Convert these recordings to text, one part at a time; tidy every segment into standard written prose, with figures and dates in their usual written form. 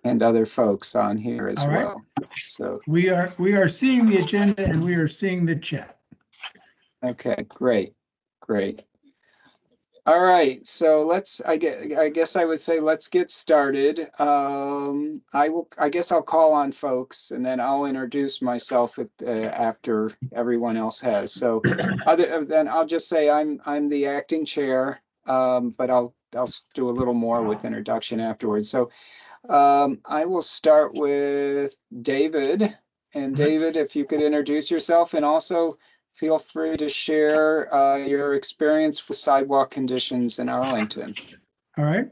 and other folks on here as All right. well. So we are seeing the agenda and we are seeing the chat. okay, great. All right, so I guess I would say let's get started. I guess I'll call on folks and then I'll introduce myself after everyone else has. So other than I'll just say I'm the acting chair, but I'll do a little more with introduction afterwards. So I will start with David. And David, if you could introduce yourself and also feel free to share your experience with sidewalk conditions in Arlington. All right.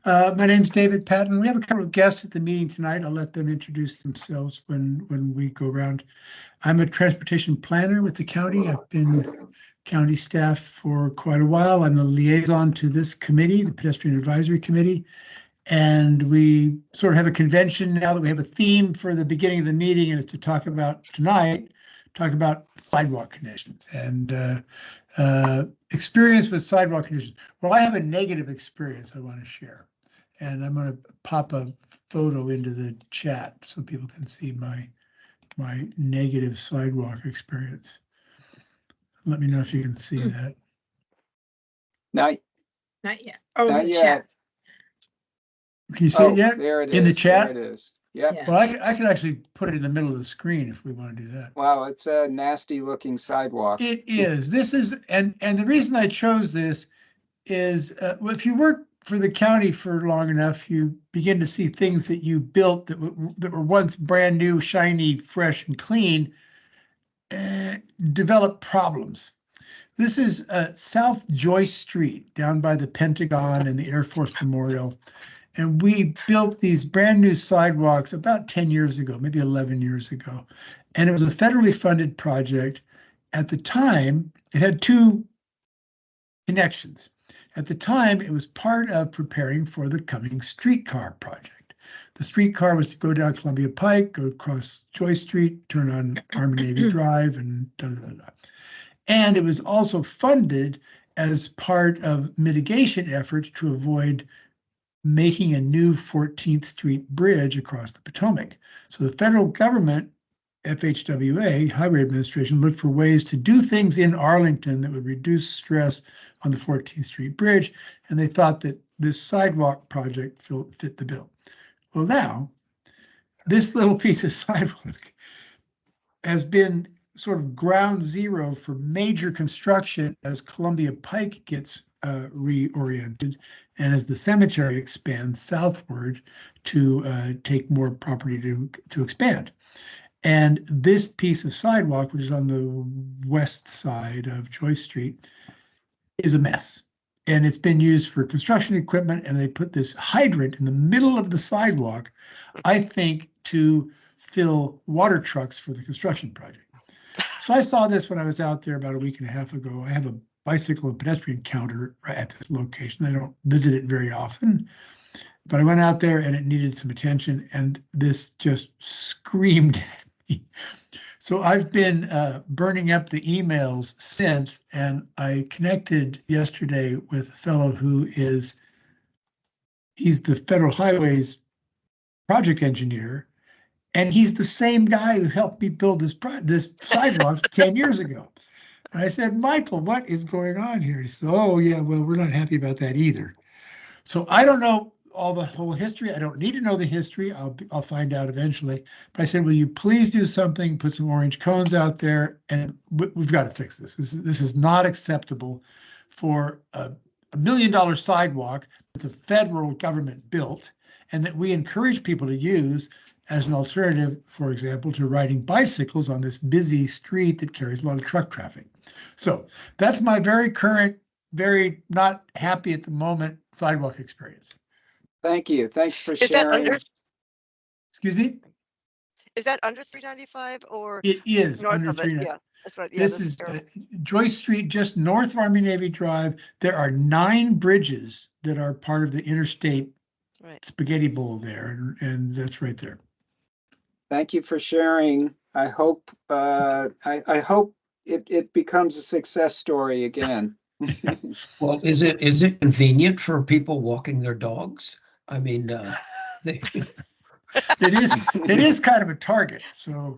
My name's David Patton. We have a couple of guests at the meeting tonight. I'll let them introduce themselves when we go around. I'm a transportation planner with the county. I've been county staff for quite a while. I'm the liaison to this committee, the Pedestrian Advisory Committee. And we sort of have a convention now that we have a theme for the beginning of the meeting, and it's to talk about sidewalk conditions and experience with sidewalk conditions. Well, I have a negative experience I want to share, and I'm going to pop a photo into the chat so people can see my negative sidewalk experience. Let me know if you can see that. Not yet. Oh, not the yet. chat. Can you see it yet? There it is. In the chat? There it is. Yep. Yeah. Well, I can actually put it in the middle of the screen if we want to do that. Wow, it's a nasty looking sidewalk. It is. This is, and the reason I chose this is, well, if you work for the county for long enough, you begin to see things that you built that were once brand new, shiny, fresh, and clean, develop problems. This is South Joyce Street down by the Pentagon and the Air Force Memorial. And we built these brand new sidewalks about 10 years ago, maybe 11 years ago. And it was a federally funded project. At the time, it had two connections. At the time, it was part of preparing for the coming streetcar project. The streetcar was to go down Columbia Pike, go across Joyce Street, turn on Army Navy Drive, and da, da, da. And it was also funded as part of mitigation efforts to avoid making a new 14th Street bridge across the Potomac. So the federal government, FHWA, Highway Administration, looked for ways to do things in Arlington that would reduce stress on the 14th Street bridge. And they thought that this sidewalk project fit the bill. Well, now, this little piece of sidewalk has been sort of ground zero for major construction as Columbia Pike gets reoriented and as the cemetery expands southward to take more property to expand. And this piece of sidewalk, which is on the west side of Joyce Street, is a mess. And it's been used for construction equipment, and they put this hydrant in the middle of the sidewalk, I think, to fill water trucks for the construction project. So I saw this when I was out there about a week and a half ago. I have a bicycle and pedestrian counter right at this location. I don't visit it very often, but I went out there and it needed some attention, and this just screamed at me. So I've been burning up the emails since, and I connected yesterday with a fellow he's the Federal Highways project engineer, and he's the same guy who helped me build this sidewalk 10 years ago. And I said, Michael, what is going on here? He said, oh, yeah, well, we're not happy about that either. So I don't know the whole history. I don't need to know the history. I'll find out eventually. But I said, will you please do something, put some orange cones out there, and we've got to fix this. This is not acceptable for a $1 million sidewalk that the federal government built and that we encourage people to use as an alternative, for example, to riding bicycles on this busy street that carries a lot of truck traffic. So that's my very current, very not happy at the moment sidewalk experience. Thank you. Thanks for Is sharing. that under? Excuse me? Is that under 395 or? It is North under of it? 395. Yeah, that's right. Yeah, This is Joyce Street, just north of Army Navy Drive. There are 9 bridges that are part of the interstate spaghetti bowl there, and that's right there. Thank you for sharing. I hope I hope it becomes a success story again. Well, is it convenient for people walking their dogs? I mean, It is kind of a target, so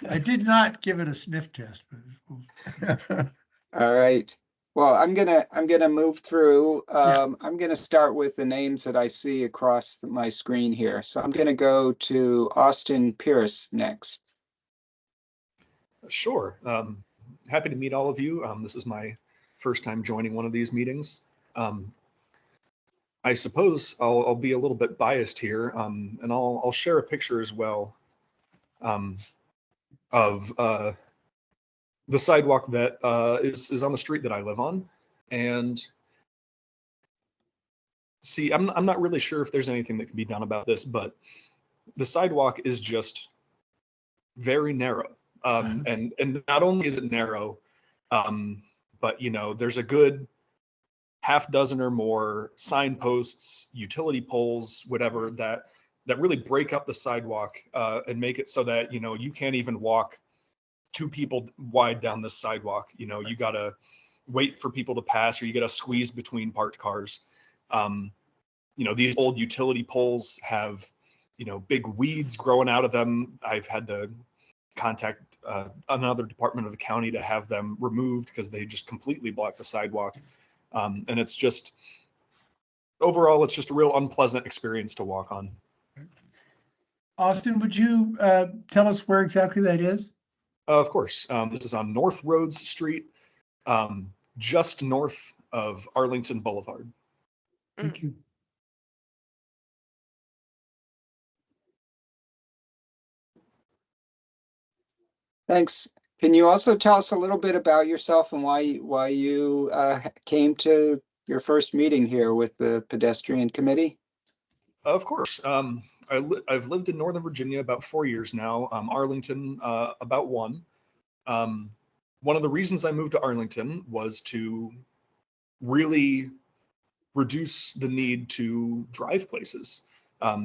I did not give it a sniff test. But All right. Well, I'm gonna move through. I'm gonna start with the names that I see across my screen here. So I'm gonna go to Austin Pierce next. Sure. Happy to meet all of you. This is my first time joining one of these meetings. I suppose I'll be a little bit biased here, and I'll share a picture as well of the sidewalk that is on the street that I live on. And see, I'm not really sure if there's anything that can be done about this, but the sidewalk is just very narrow. And not only is it narrow, but there's a good half dozen or more signposts, utility poles, whatever that really break up the sidewalk and make it so that you can't even walk 2 people wide down this sidewalk. You gotta wait for people to pass, or you gotta squeeze between parked cars. These old utility poles have big weeds growing out of them. I've had to contact another department of the county to have them removed because they just completely block the sidewalk. And it's just, overall, it's just a real unpleasant experience to walk on. Austin, would you tell us where exactly that is? Of course. This is on North Rhodes Street, just north of Arlington Boulevard. Thank you. Thanks. Can you also tell us a little bit about yourself and why you came to your first meeting here with the Pedestrian Committee? Of course. I've lived in Northern Virginia about 4 years now. Arlington about 1. One of the reasons I moved to Arlington was to really reduce the need to drive places.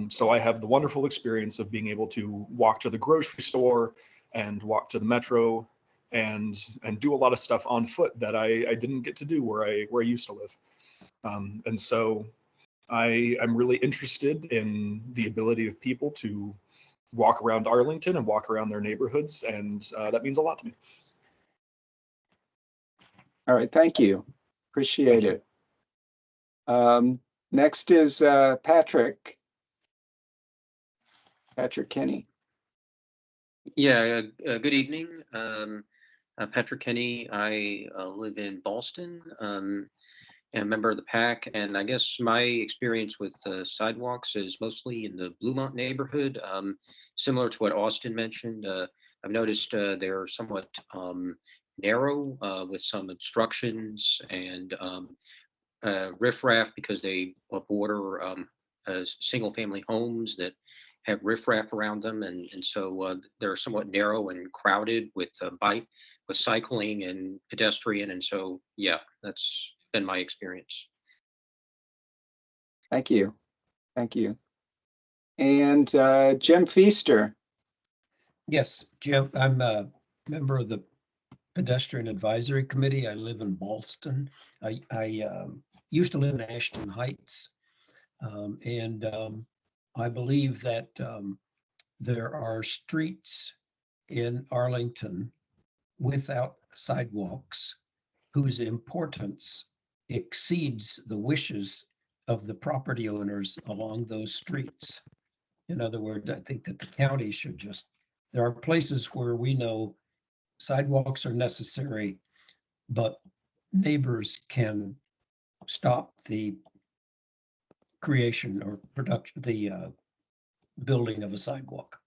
So I have the wonderful experience of being able to walk to the grocery store and walk to the metro and do a lot of stuff on foot that I didn't get to do where I used to live. And so I'm really interested in the ability of people to walk around Arlington and walk around their neighborhoods, and that means a lot to me. All right, thank you. Appreciate it. Next is Patrick Kenny. Yeah, good evening. Patrick Kenny. I live in Boston, and a member of the PAC. And I guess my experience with sidewalks is mostly in the Bluemont neighborhood. Similar to what Austin mentioned, I've noticed they're somewhat narrow with some obstructions and riffraff because they border single-family homes that have riffraff around them, and so they're somewhat narrow and crowded with with cycling and pedestrian, and so yeah, that's been my experience. Thank you. And Jim Feaster. Yes, Jim, I'm a member of the Pedestrian Advisory Committee. I live in Ballston. I used to live in Ashton Heights, and I believe that there are streets in Arlington without sidewalks whose importance exceeds the wishes of the property owners along those streets. In other words, I think that the county should there are places where we know sidewalks are necessary, but neighbors can stop the creation or production, the building of a sidewalk.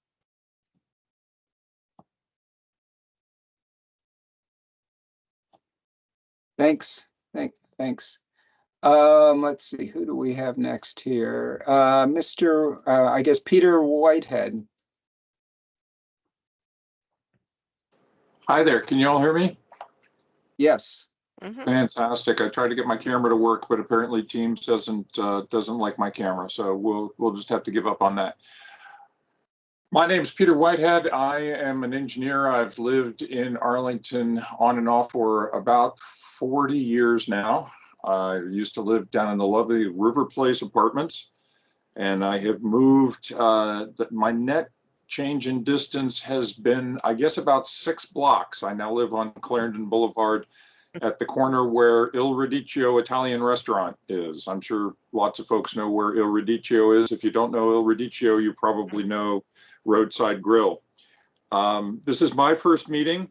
Thanks. Thanks. Let's see, who do we have next here? Mr. I guess Peter Whitehead. Hi there, can you all hear me? Yes. Fantastic. I tried to get my camera to work, but apparently Teams doesn't like my camera, so we'll just have to give up on that. My name is Peter Whitehead. I am an engineer. I've lived in Arlington on and off for about 40 years now. I used to live down in the lovely River Place Apartments, And I have moved, my net change in distance has been, I guess, about 6 blocks. I now live on Clarendon Boulevard at the corner where Il Radicchio Italian restaurant is. I'm sure lots of folks know where Il Radicchio is. If you don't know Il Radicchio, you probably know Roadside Grill. This is my first meeting.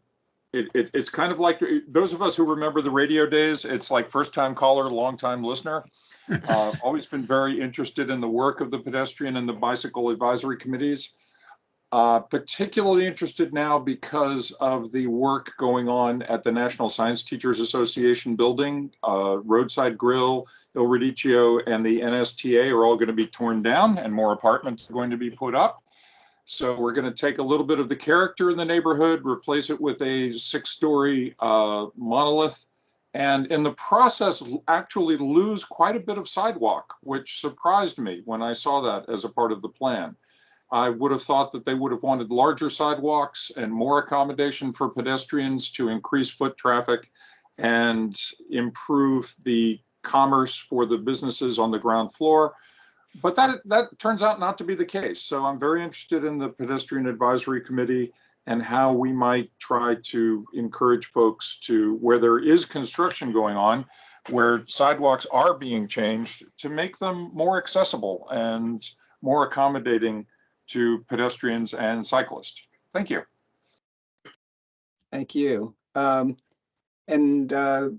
It's kind of like those of us who remember the radio days. It's like first time caller, long time listener. Always been very interested in the work of the pedestrian and the bicycle advisory committees. Particularly interested now because of the work going on at the National Science Teachers Association building. Roadside Grill, Il Radicchio, and the NSTA are all going to be torn down and more apartments are going to be put up. So we're going to take a little bit of the character in the neighborhood, replace it with a 6-story monolith, and in the process actually lose quite a bit of sidewalk, which surprised me when I saw that as a part of the plan. I would have thought that they would have wanted larger sidewalks and more accommodation for pedestrians to increase foot traffic and improve the commerce for the businesses on the ground floor. But that turns out not to be the case. So I'm very interested in the Pedestrian Advisory Committee and how we might try to encourage folks to, where there is construction going on, where sidewalks are being changed, to make them more accessible and more accommodating to pedestrians and cyclists. Thank you. Thank you. And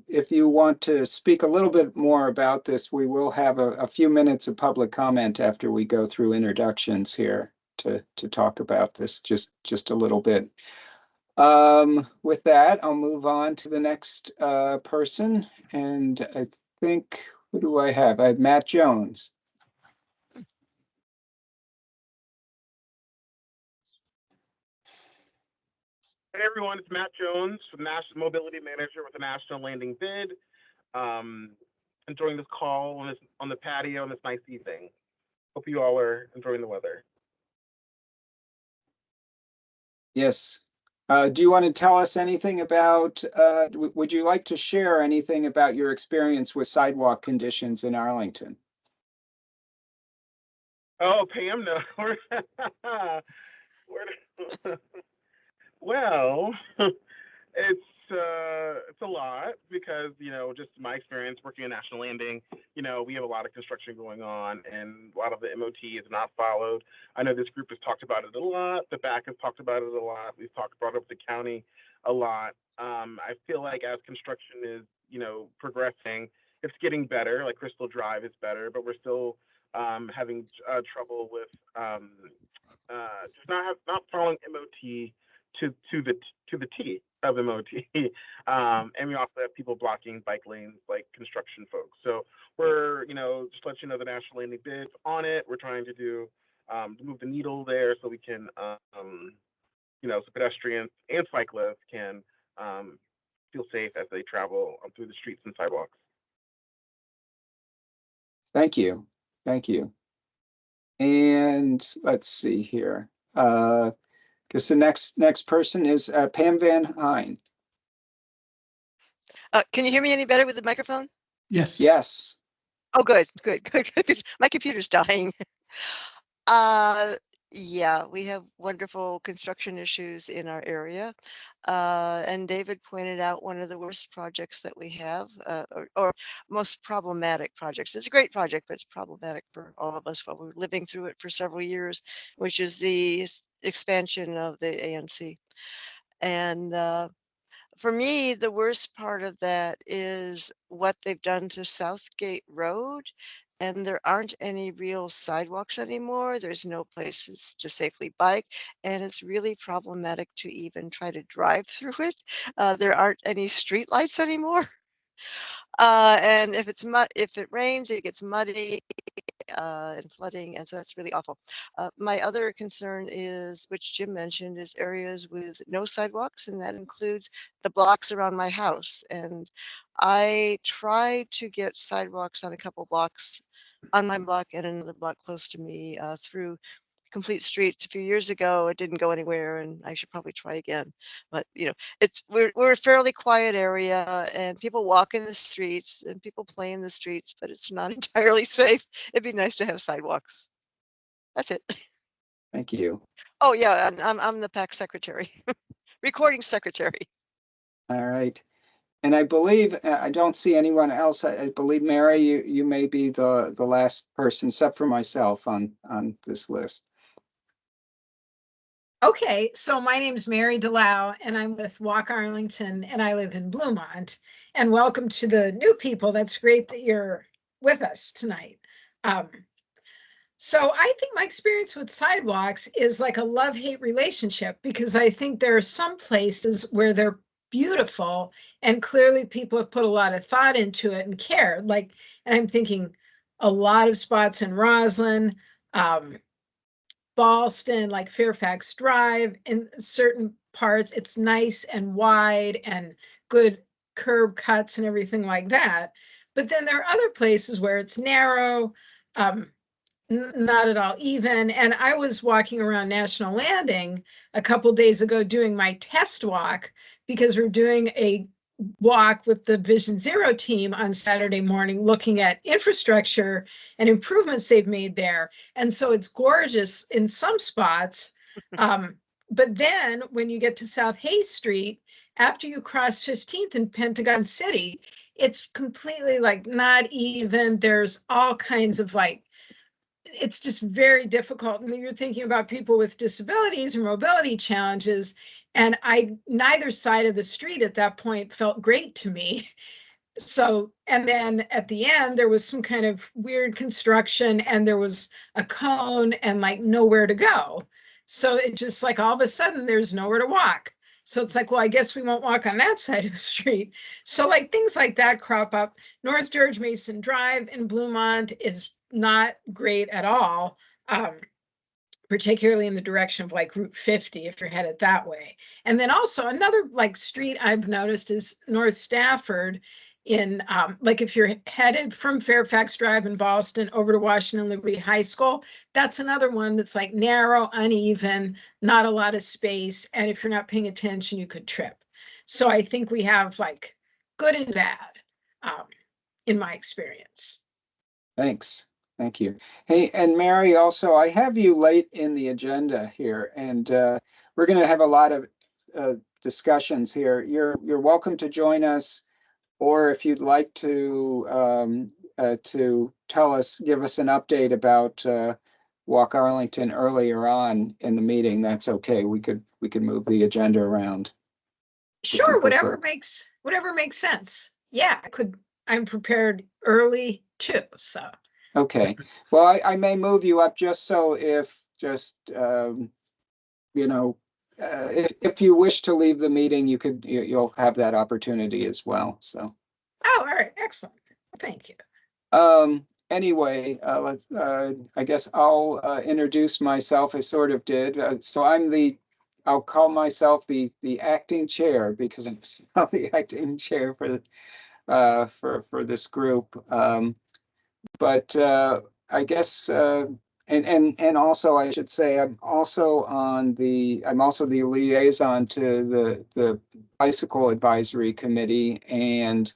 if you want to speak a little bit more about this, we will have a few minutes of public comment after we go through introductions here to talk about this just a little bit. With that, I'll move on to the next person. And I think, who do I have? I have Matt Jones. Hey everyone, it's Matt Jones, National Mobility Manager with the National Landing Bid. Enjoying this call on the patio on this nice evening. Hope you all are enjoying the weather. Yes. Do you want to tell us anything about, would you like to share anything about your experience with sidewalk conditions in Arlington? Oh, Pam, no. Well, it's a lot because, just my experience working at National Landing, we have a lot of construction going on and a lot of the MOT is not followed. I know this group has talked about it a lot. The PAC has talked about it a lot. We've talked about it with the county a lot. I feel like as construction is, progressing, it's getting better. Like Crystal Drive is better, but we're still having trouble with just not following MOT to the T of MOT. And we also have people blocking bike lanes like construction folks. So we're, just let you know the National Landing Bid's on it. We're trying to do to move the needle there so we can, so pedestrians and cyclists can feel safe as they travel through the streets and sidewalks. Thank you. Thank you. And let's see here. Guess the next person is Pam Van Hine. Can you hear me any better with the microphone? Yes. Yes. Oh, good. My computer's dying. Yeah, we have wonderful construction issues in our area. And David pointed out one of the worst projects that we have, or most problematic projects. It's a great project, but it's problematic for all of us while we're living through it for several years, which is the expansion of the ANC. And for me, the worst part of that is what they've done to Southgate Road. And there aren't any real sidewalks anymore. There's no places to safely bike. And it's really problematic to even try to drive through it. There aren't any street lights anymore. And if it rains, it gets muddy and flooding, and so that's really awful. My other concern is, which Jim mentioned, is areas with no sidewalks, and that includes the blocks around my house. And I try to get sidewalks on a couple blocks on my block and another block close to me through complete streets. A few years ago, it didn't go anywhere, and I should probably try again. But we're a fairly quiet area, and people walk in the streets and people play in the streets, but it's not entirely safe. It'd be nice to have sidewalks. That's it. Thank you. Oh yeah, and I'm the PAC secretary, recording secretary. All right. And I believe, I don't see anyone else. I believe, Mary, you may be the last person, except for myself, on this list. Okay, so my name's Mary Delau, and I'm with Walk Arlington, and I live in Bluemont. And welcome to the new people. That's great that you're with us tonight. So I think my experience with sidewalks is like a love-hate relationship, because I think there are some places where they're beautiful and clearly people have put a lot of thought into it and cared. Like, and I'm thinking a lot of spots in Roslyn, Ballston, like Fairfax Drive, in certain parts, it's nice and wide and good curb cuts and everything like that. But then there are other places where it's narrow, not at all even. And I was walking around National Landing a couple days ago doing my test walk, because we're doing a walk with the Vision Zero team on Saturday morning, looking at infrastructure and improvements they've made there. And so it's gorgeous in some spots. But then when you get to South Hay Street, after you cross 15th in Pentagon City, it's completely like not even. There's all kinds of like, it's just very difficult. And you're thinking about people with disabilities or mobility challenges. And neither side of the street at that point felt great to me. So, and then at the end, there was some kind of weird construction and there was a cone and like nowhere to go. So it just like all of a sudden there's nowhere to walk. So it's like, well, I guess we won't walk on that side of the street. So like things like that crop up. North George Mason Drive in Bluemont is not great at all, particularly in the direction of like Route 50 if you're headed that way. And then also another like street I've noticed is North Stafford in like if you're headed from Fairfax Drive in Boston over to Washington Liberty High School, that's another one that's like narrow, uneven, not a lot of space. And if you're not paying attention, you could trip. So I think we have like good and bad in my experience. Thanks. Thank you. Hey, and Mary, also, I have you late in the agenda here, and we're going to have a lot of discussions here. You're welcome to join us, or if you'd like to tell us, give us an update about Walk Arlington earlier on in the meeting, that's okay. We could move the agenda around. Sure, whatever makes sense. Yeah, I'm prepared early too, so. Okay, well, I may move you up just so if if you wish to leave the meeting, you'll have that opportunity as well, so. Oh, all right, excellent. Thank you. Anyway, I guess I'll introduce myself. I sort of did. So I'll call myself the acting chair, because I'm still the acting chair for this group. But I guess and also I should say I'm also the liaison to the Bicycle Advisory Committee, and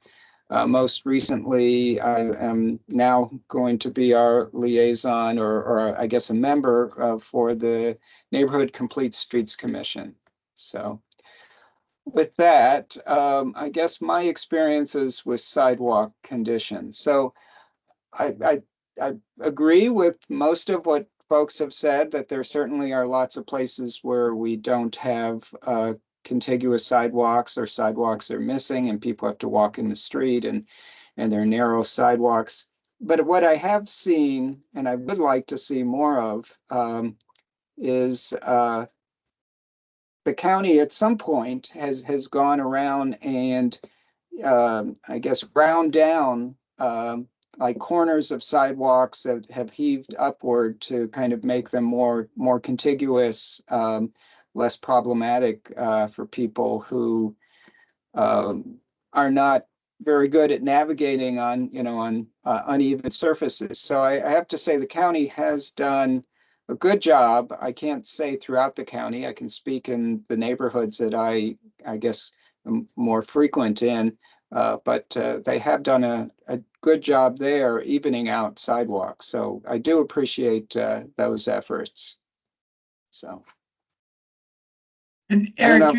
most recently I am now going to be our liaison, or I guess a member for the Neighborhood Complete Streets Commission. So with that, I guess my experiences with sidewalk conditions. So I agree with most of what folks have said, that there certainly are lots of places where we don't have contiguous sidewalks, or sidewalks are missing and people have to walk in the street, and they're narrow sidewalks. But what I have seen, and I would like to see more of, is the county at some point has gone around and I guess round down like corners of sidewalks that have heaved upward to kind of make them more contiguous, less problematic for people who are not very good at navigating on uneven surfaces. So I have to say the county has done a good job. I can't say throughout the county. I can speak in the neighborhoods that I guess am more frequent in. But they have done a good job there evening out sidewalks. So I do appreciate those efforts. So. And I don't Eric, know.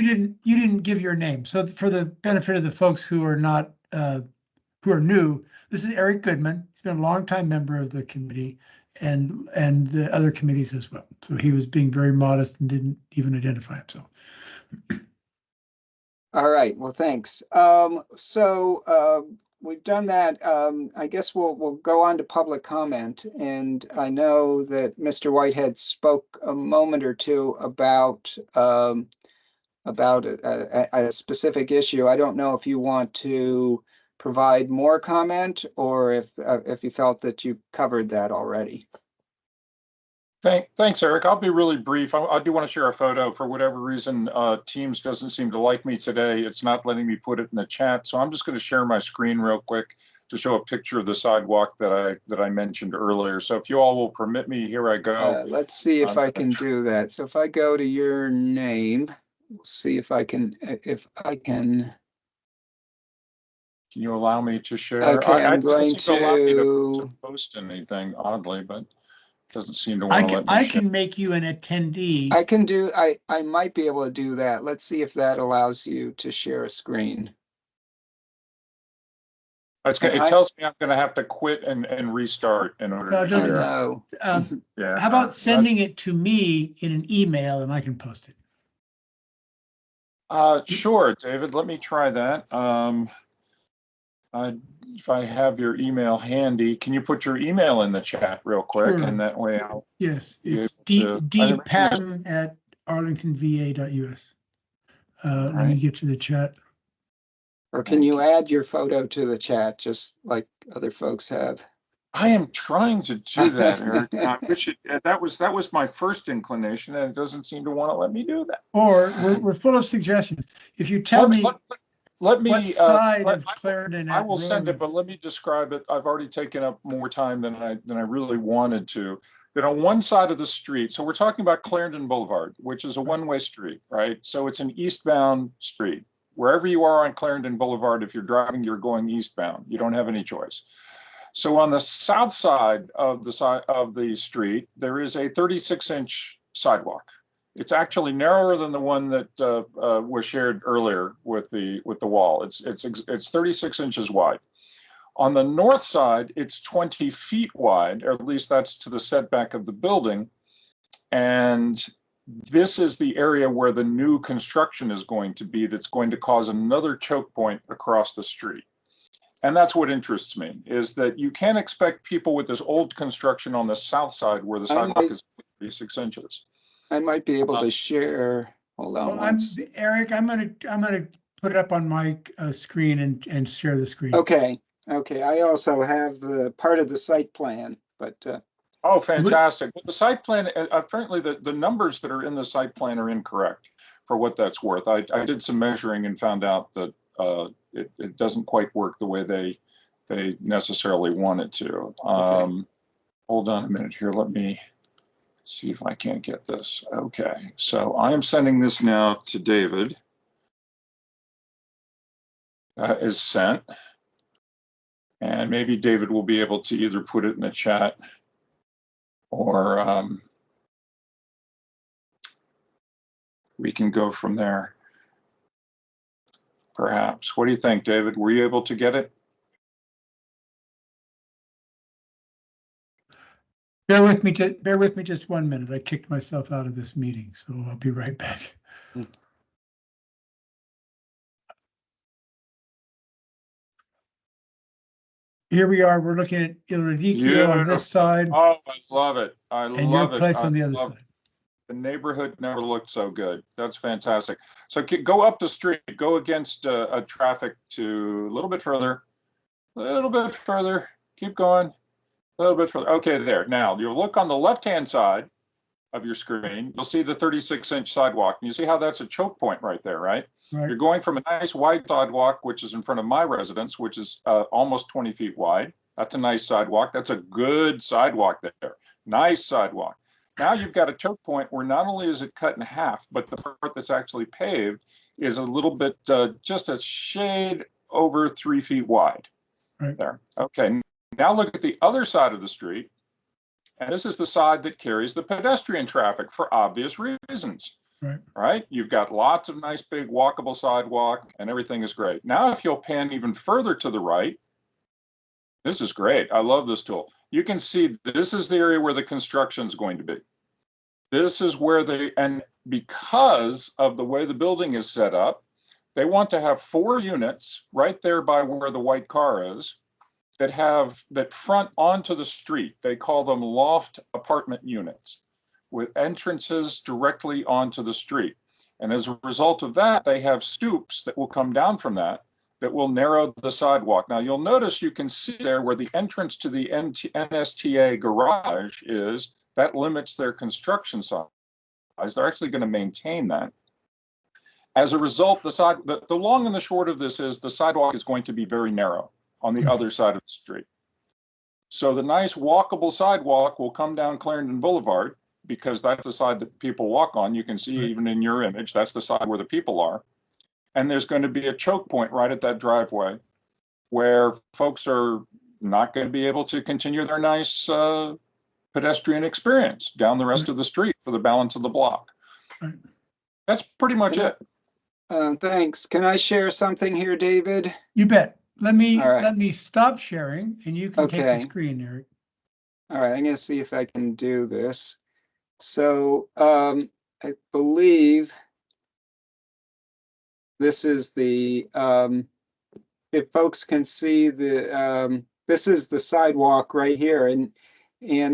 you didn't give your name. So for the benefit of the folks who are not who are new, this is Eric Goodman. He's been a longtime member of the committee and the other committees as well. So he was being very modest and didn't even identify himself. All right, well, thanks. We've done that. I guess we'll go on to public comment. And I know that Mr. Whitehead spoke a moment or two about a specific issue. I don't know if you want to provide more comment or if you felt that you covered that already. Thanks, Eric. I'll be really brief. I do want to share a photo. For whatever reason, Teams doesn't seem to like me today. It's not letting me put it in the chat. So I'm just going to share my screen real quick to show a picture of the sidewalk that I mentioned earlier. So if you all will permit me, here I go. Let's see if I can do that. So if I go to your name, we'll see if I can. Can you allow me to share? Okay, I'm going to allow me to to post anything, oddly, but doesn't seem to want to let me I share. can make you an attendee. I might be able to do that. Let's see if that allows you to share a screen. It tells me I'm going to have to quit and restart in order to share. No. Yeah. How about sending it to me in an email and I can post it? Sure, David. Let me try that. If I have your email handy, can you put your email in the chat real quick? Sure. And that way I'll. Yes, it's to- dpatton@arlingtonva.us. Let me right. get to the chat. Or can you add your photo to the chat, just like other folks have? I am trying to do that, Eric. I wish that was my first inclination, and it doesn't seem to want to let me do that. Or we're full of suggestions. If you tell me let me what side of Clarendon I will send it, but Rose. let me describe it. I've already taken up more time than I really wanted to. That on one side of the street, so we're talking about Clarendon Boulevard, which is a one-way street, right? So it's an eastbound street. Wherever you are on Clarendon Boulevard, if you're driving, you're going eastbound. You don't have any choice. So on the south side of the street, there is a 36-inch sidewalk. It's actually narrower than the one that was shared earlier with the wall. It's 36 inches wide. On the north side, it's 20 feet wide, or at least that's to the setback of the building. And this is the area where the new construction is going to be that's going to cause another choke point across the street. And that's what interests me, is that you can't expect people with this old construction on the south side where the sidewalk is 36 inches. I might be able to share. Hold on. Well, Eric, I'm gonna put it up on my screen and share the screen. Okay. I also have the part of the site plan, but oh, fantastic. Well, the site plan, apparently the numbers that are in the site plan are incorrect for what that's worth. I did some measuring and found out that it doesn't quite work the way they necessarily want it to. Okay. Hold on a minute here. Let me see if I can't get this. Okay, so I am sending this now to David. That is sent. And maybe David will be able to either put it in the chat or we can go from there. Perhaps. What do you think, David? Were you able to get it? Bear with me just 1 minute. I kicked myself out of this meeting, so I'll be right back. Here we are. We're looking at Il Radicchio on this side. Oh, I love it. I love it. And your place on the other side. The neighborhood never looked so good. That's fantastic. So go up the street, go against a traffic to a little bit further, keep going, a little bit further. Okay, there. Now you'll look on the left-hand side of your screen. You'll see the 36-inch sidewalk. And you see how that's a choke point right there, right? Right. You're going from a nice wide sidewalk, which is in front of my residence, which is almost 20 feet wide. That's a nice sidewalk. That's a good sidewalk there. Nice sidewalk. Now you've got a choke point where not only is it cut in half, but the part that's actually paved is a little bit, just a shade over 3 feet wide. Right. There. Okay. Now look at the other side of the street. And this is the side that carries the pedestrian traffic for obvious reasons. Right. Right? You've got lots of nice big walkable sidewalk and everything is great. Now, if you'll pan even further to the right, this is great. I love this tool. You can see this is the area where the construction is going to be. This is where and because of the way the building is set up, they want to have 4 units right there by where the white car is that front onto the street. They call them loft apartment units with entrances directly onto the street. And as a result of that, they have stoops that will come down from that will narrow the sidewalk. Now you'll notice you can see there where the entrance to the NSTA garage is, that limits their construction size. They're actually going to maintain that. As a result, the long and the short of this is the sidewalk is going to be very narrow on the other side of the street. So the nice walkable sidewalk will come down Clarendon Boulevard because that's the side that people walk on. You can see even in your image, that's the side where the people are. And there's going to be a choke point right at that driveway where folks are not going to be able to continue their nice pedestrian experience down the rest of the street for the balance of the block. That's pretty much it. Thanks. Can I share something here, David? You bet. Let me All right. let me stop sharing and you can take the Okay. screen, Eric. All right, I'm going to see if I can do this. So I believe this is the, if folks can see this is the sidewalk right here, and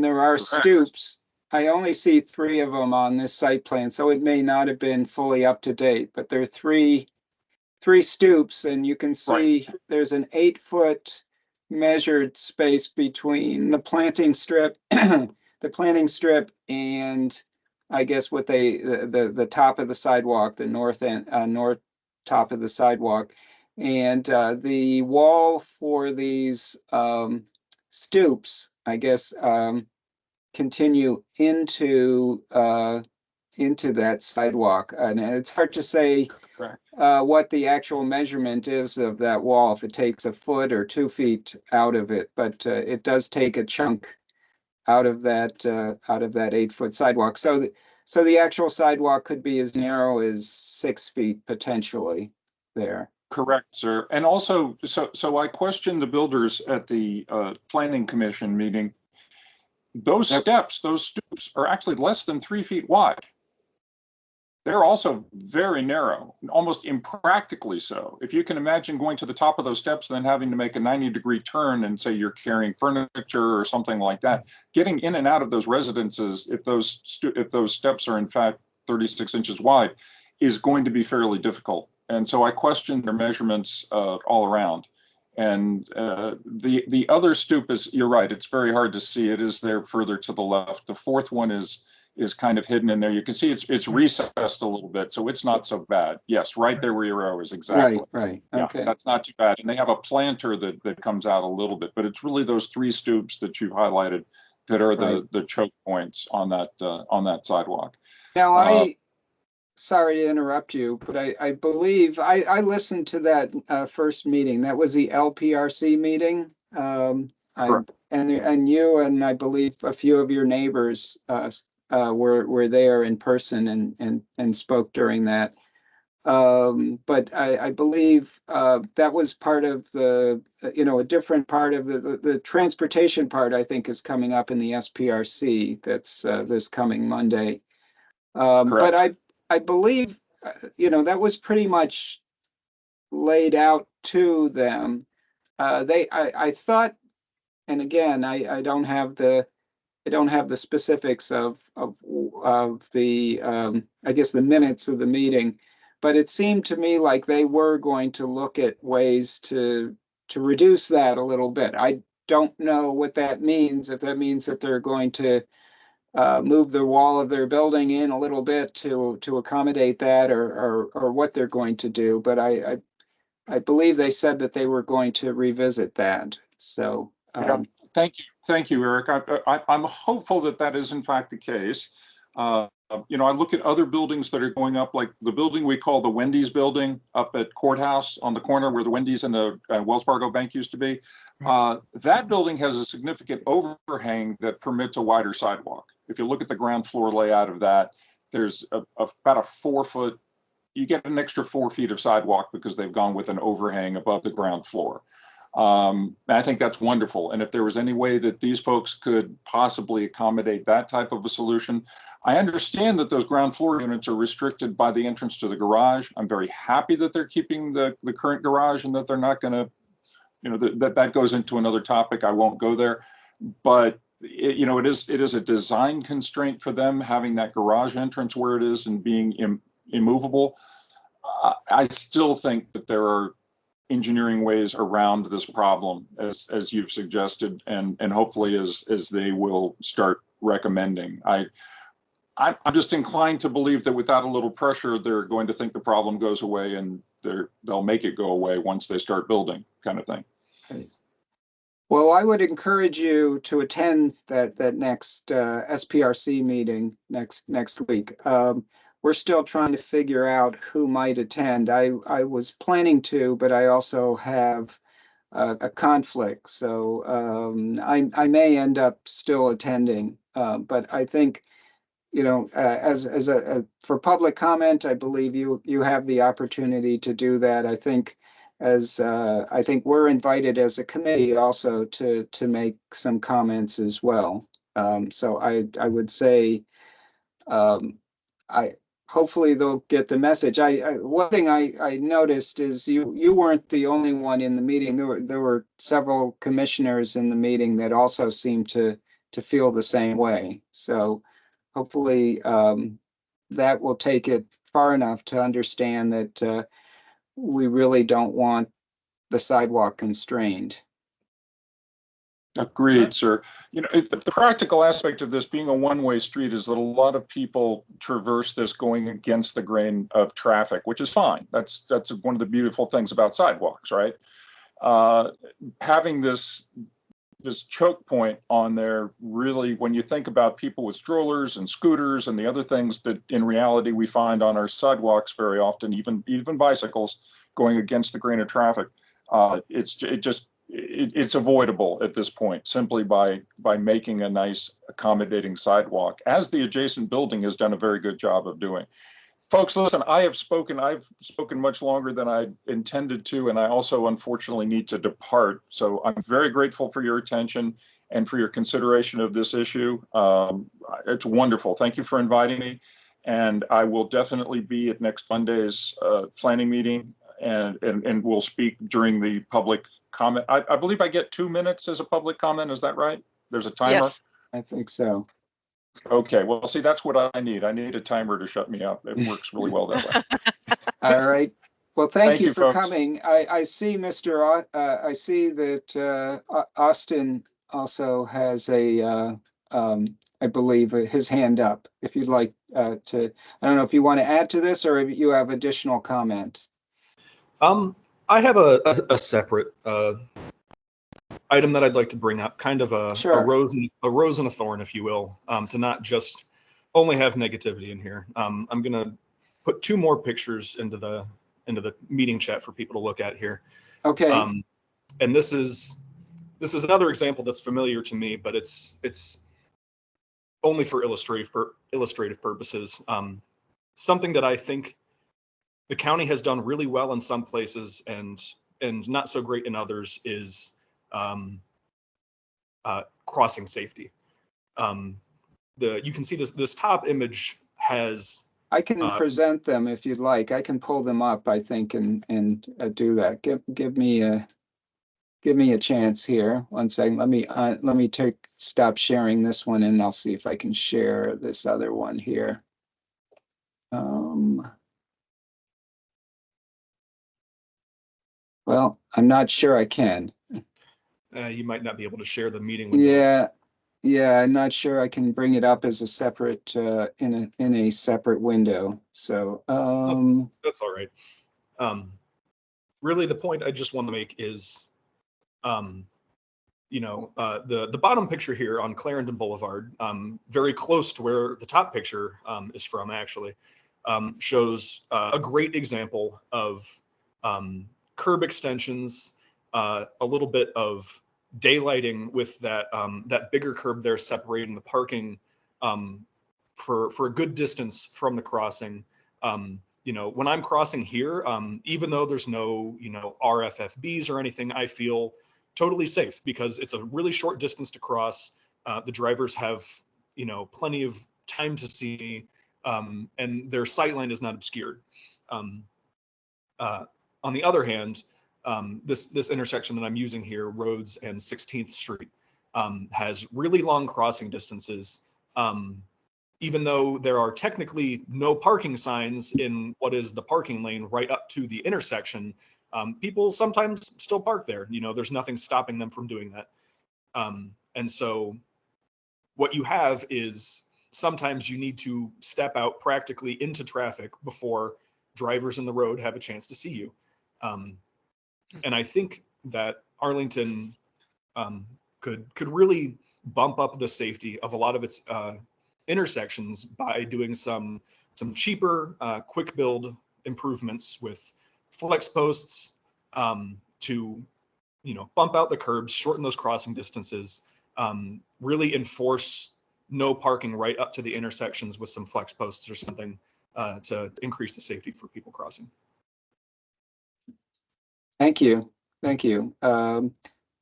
there are stoops. I only see 3 of them on this site plan, so it may not have been fully up to date, but there are three stoops, and you can see there's an 8-foot measured space between the planting strip, and I guess what the top of the sidewalk, the north top of the sidewalk, and the wall for these stoops, I guess, continue into that sidewalk, and it's hard to say what the actual measurement is of that wall, if it takes a foot or 2 feet out of it, but it does take a chunk out of that 8-foot sidewalk. So the actual sidewalk could be as narrow as 6 feet potentially there. Correct, sir. And also, so I questioned the builders at the planning commission meeting. Those steps, those stoops are actually less than 3 feet wide. They're also very narrow, almost impractically so. If you can imagine going to the top of those steps and then having to make a 90-degree turn and say you're carrying furniture or something like that, getting in and out of those residences, if those steps are in fact 36 inches wide, is going to be fairly difficult. And so I questioned their measurements all around. And the other stoop is, you're right, it's very hard to see. It is there further to the left. The 4th one is kind of hidden in there. You can see it's recessed a little bit, so it's not so bad. Yes, right there where your arrow is, exactly. Right. Yeah, Okay. that's not too bad. And they have a planter that comes out a little bit, but it's really those 3 stoops that you've highlighted that are the choke points on that sidewalk. Now sorry to interrupt you, but I believe I listened to that first meeting. That was the LPRC meeting. And you and I believe a few of your neighbors were there in person and spoke during that. But I believe that was part of the, a different part of the transportation part, I think, is coming up in the SPRC. That's this coming Monday. But I believe, that was pretty much laid out to them. I thought, and again, I don't have the specifics of the I guess the minutes of the meeting, but it seemed to me like they were going to look at ways to reduce that a little bit. I don't know what that means, if that means that they're going to move the wall of their building in a little bit to accommodate that, or what they're going to do. But I believe they said that they were going to revisit that. So thank you, Eric. I'm hopeful that is in fact the case. I look at other buildings that are going up, like the building we call the Wendy's building up at Courthouse on the corner where the Wendy's and the Wells Fargo Bank used to be. That building has a significant overhang that permits a wider sidewalk. If you look at the ground floor layout of that, there's about a 4-foot, you get an extra 4 feet of sidewalk because they've gone with an overhang above the ground floor. And I think that's wonderful. And if there was any way that these folks could possibly accommodate that type of a solution, I understand that those ground floor units are restricted by the entrance to the garage. I'm very happy that they're keeping the current garage and that they're not going to, that goes into another topic. I won't go there, but it is a design constraint for them having that garage entrance where it is and being immovable. I still think that there are engineering ways around this problem, as you've suggested, and hopefully as they will start recommending. I'm just inclined to believe that without a little pressure, they're going to think the problem goes away, and they'll make it go away once they start building, kind of thing. Well, I would encourage you to attend that next SPRC meeting next week. We're still trying to figure out who might attend. I was planning to, but I also have a conflict, so I may end up still attending. But I think, as for public comment, I believe you have the opportunity to do that. I think I think we're invited as a committee also to make some comments as well. So I would say hopefully they'll get the message. One thing I noticed is you weren't the only one in the meeting. There were several commissioners in the meeting that also seemed to feel the same way. So hopefully that will take it far enough to understand that we really don't want the sidewalk constrained. Agreed, sir. The practical aspect of this being a one-way street is that a lot of people traverse this going against the grain of traffic, which is fine. That's one of the beautiful things about sidewalks, right? Having this choke point on there, really, when you think about people with strollers and scooters and the other things that in reality we find on our sidewalks very often, even bicycles going against the grain of traffic, it's avoidable at this point simply by making a nice accommodating sidewalk, as the adjacent building has done a very good job of doing. Folks, listen, I've spoken much longer than I intended to, and I also unfortunately need to depart. So I'm very grateful for your attention and for your consideration of this issue. It's wonderful. Thank you for inviting me. And I will definitely be at next Monday's planning meeting, and we'll speak during the public comment. I believe I get 2 minutes as a public comment. Is that right? There's a timer? Yes. I think so. Okay, well, see, that's what I need. I need a timer to shut me up. It works really well that way. All right. Well, thank you for folks. coming. I see I see that Austin also has I believe his hand up. If you'd like to, I don't know if you want to add to this or if you have additional comment. I have a separate item that I'd like to bring up, kind of a rose and a thorn, if you will, to not just only have negativity in here. I'm gonna put 2 more pictures into the meeting chat for people to look at here. Okay. And this is another example that's familiar to me, but it's only for illustrative purposes. Something that I think the county has done really well in some places and not so great in others is crossing safety. You can see this top image has. I can present them if you'd like. I can pull them up, I think, and do that. Give me a chance here. 1 second. Let me stop sharing this one, and I'll see if I can share this other one here. Well, I'm not sure I can. You might not be able to share the meeting windows. Yeah, I'm not sure I can bring it up as a separate in a separate window. So that's all right. Really, the point I just want to make is the bottom picture here on Clarendon Boulevard, very close to where the top picture is from, actually, shows a great example of curb extensions, a little bit of daylighting with that bigger curb there separating the parking for a good distance from the crossing. When I'm crossing here, even though there's no RFFBs or anything, I feel totally safe because it's a really short distance to cross. The drivers have plenty of time to see, and their sightline is not obscured. On the other hand, this intersection that I'm using here, Rhodes and 16th Street, has really long crossing distances. Even though there are technically no parking signs in what is the parking lane right up to the intersection, people sometimes still park there. There's nothing stopping them from doing that. And so what you have is sometimes you need to step out practically into traffic before drivers in the road have a chance to see you. And I think that Arlington could really bump up the safety of a lot of its intersections by doing some cheaper, quick build improvements with flex posts to bump out the curbs, shorten those crossing distances, really enforce no parking right up to the intersections with some flex posts or something to increase the safety for people crossing. Thank you. Thank you.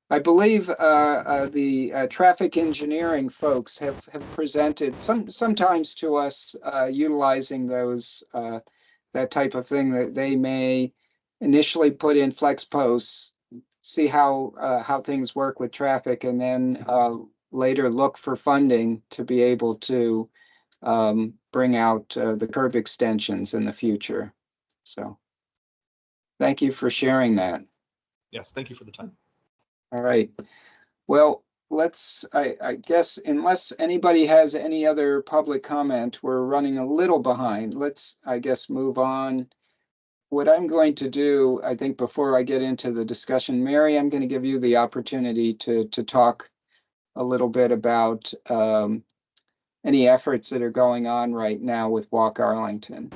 I believe the traffic engineering folks have presented sometimes to us utilizing those that type of thing, that they may initially put in flex posts, see how things work with traffic, and then later look for funding to be able to bring out the curb extensions in the future. So thank you for sharing that. Yes, thank you for the time. All right. Well, I guess, unless anybody has any other public comment, we're running a little behind. Let's, I guess, move on. What I'm going to do, I think, before I get into the discussion, Mary, I'm going to give you the opportunity to talk a little bit about any efforts that are going on right now with Walk Arlington.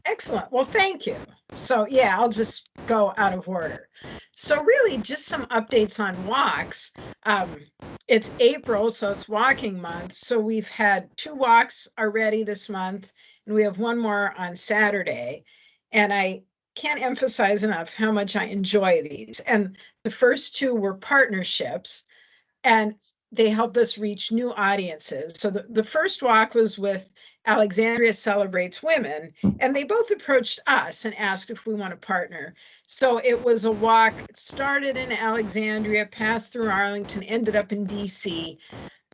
Excellent. Well, thank you. So yeah, I'll just go out of order. So really just some updates on walks. It's April, so it's walking month. So we've had 2 walks already this month, and we have 1 more on Saturday. And I can't emphasize enough how much I enjoy these. And the first 2 were partnerships, and they helped us reach new audiences. So the first walk was with Alexandria Celebrates Women, and they both approached us and asked if we want to partner. So it was a walk, started in Alexandria, passed through Arlington, ended up in DC,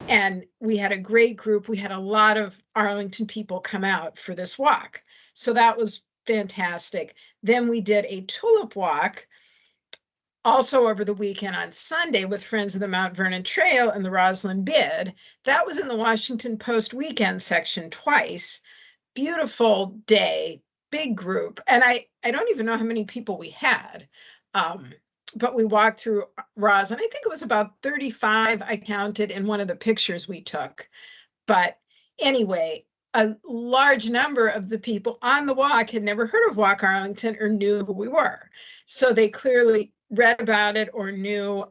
and we had a great group. We had a lot of Arlington people come out for this walk. So that was fantastic. Then we did a tulip walk also over the weekend on Sunday with Friends of the Mount Vernon Trail and the Roslyn Bid. That was in the Washington Post weekend section twice. Beautiful day, big group. And I don't even know how many people we had, but we walked through Roslyn. I think it was about 35 I counted in one of the pictures we took. But anyway, a large number of the people on the walk had never heard of Walk Arlington or knew who we were. So they clearly read about it or knew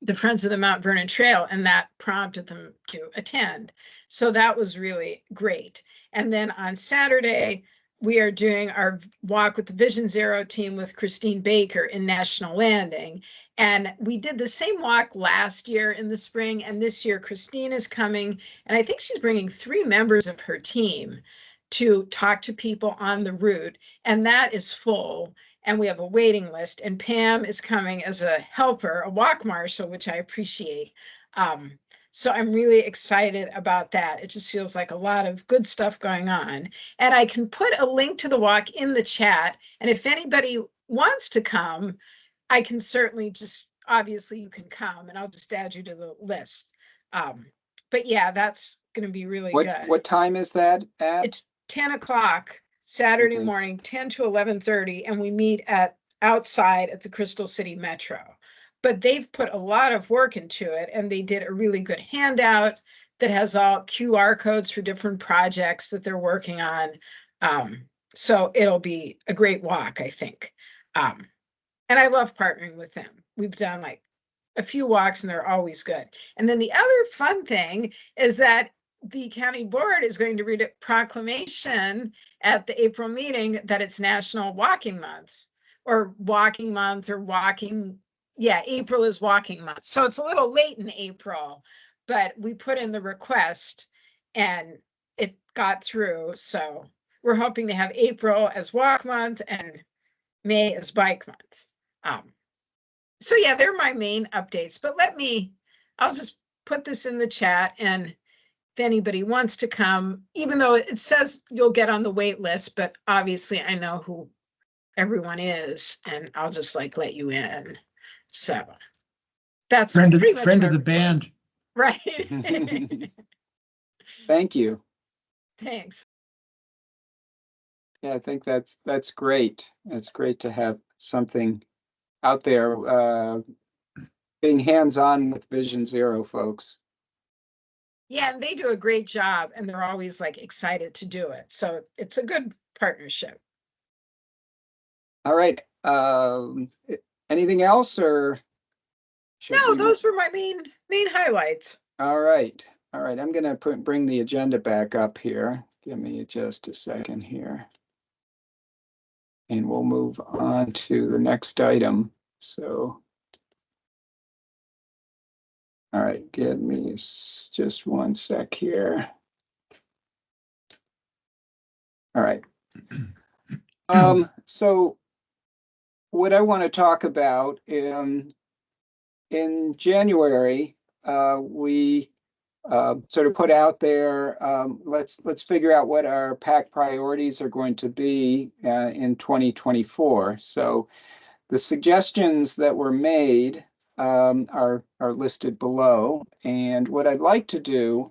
the Friends of the Mount Vernon Trail, and that prompted them to attend. So that was really great. And then on Saturday, we are doing our walk with the Vision Zero team with Christine Baker in National Landing. And we did the same walk last year in the spring, and this year Christine is coming, and I think she's bringing 3 members of her team to talk to people on the route, and that is full. And we have a waiting list, and Pam is coming as a helper, a walk marshal, which I appreciate. So I'm really excited about that. It just feels like a lot of good stuff going on. And I can put a link to the walk in the chat. And if anybody wants to come, I can certainly just, obviously you can come, and I'll just add you to the list. But yeah, that's going to be really good. What time is that at? It's 10 o'clock. Saturday morning, 10 to 11:30, and we meet outside at the Crystal City Metro. but they've put a lot of work into it, and they did a really good handout that has all QR codes for different projects that they're working on. So it'll be a great walk, I think. And I love partnering with them. We've done like a few walks and they're always good. And then the other fun thing is that the county board is going to read a proclamation at the April meeting that it's National Walking Month or Walking Month or walking. Yeah, April is Walking Month. So it's a little late in April, but we put in the request and it got through. So we're hoping to have April as Walk Month and May as Bike Month. So yeah, they're my main updates, but I'll just put this in the chat, and if anybody wants to come, even though it says you'll get on the wait list, but obviously I know who everyone is and I'll just like let you in. So that's Friend pretty much of my the report. band. Right. Thank you. Thanks. Yeah, I think that's great. It's great to have something out there, being hands-on with Vision Zero folks. Yeah, and they do a great job and they're always like excited to do it. So it's a good partnership. All right. Anything else or? No, those were my main highlights. All right. All right. I'm going to bring the agenda back up here. Give me just a second here. And we'll move on to the next item. So, all right, give me just one sec here. All right. So what I want to talk about in January, we sort of put out there, let's figure out what our PAC priorities are going to be in 2024. So the suggestions that were made are listed below. And what I'd like to do,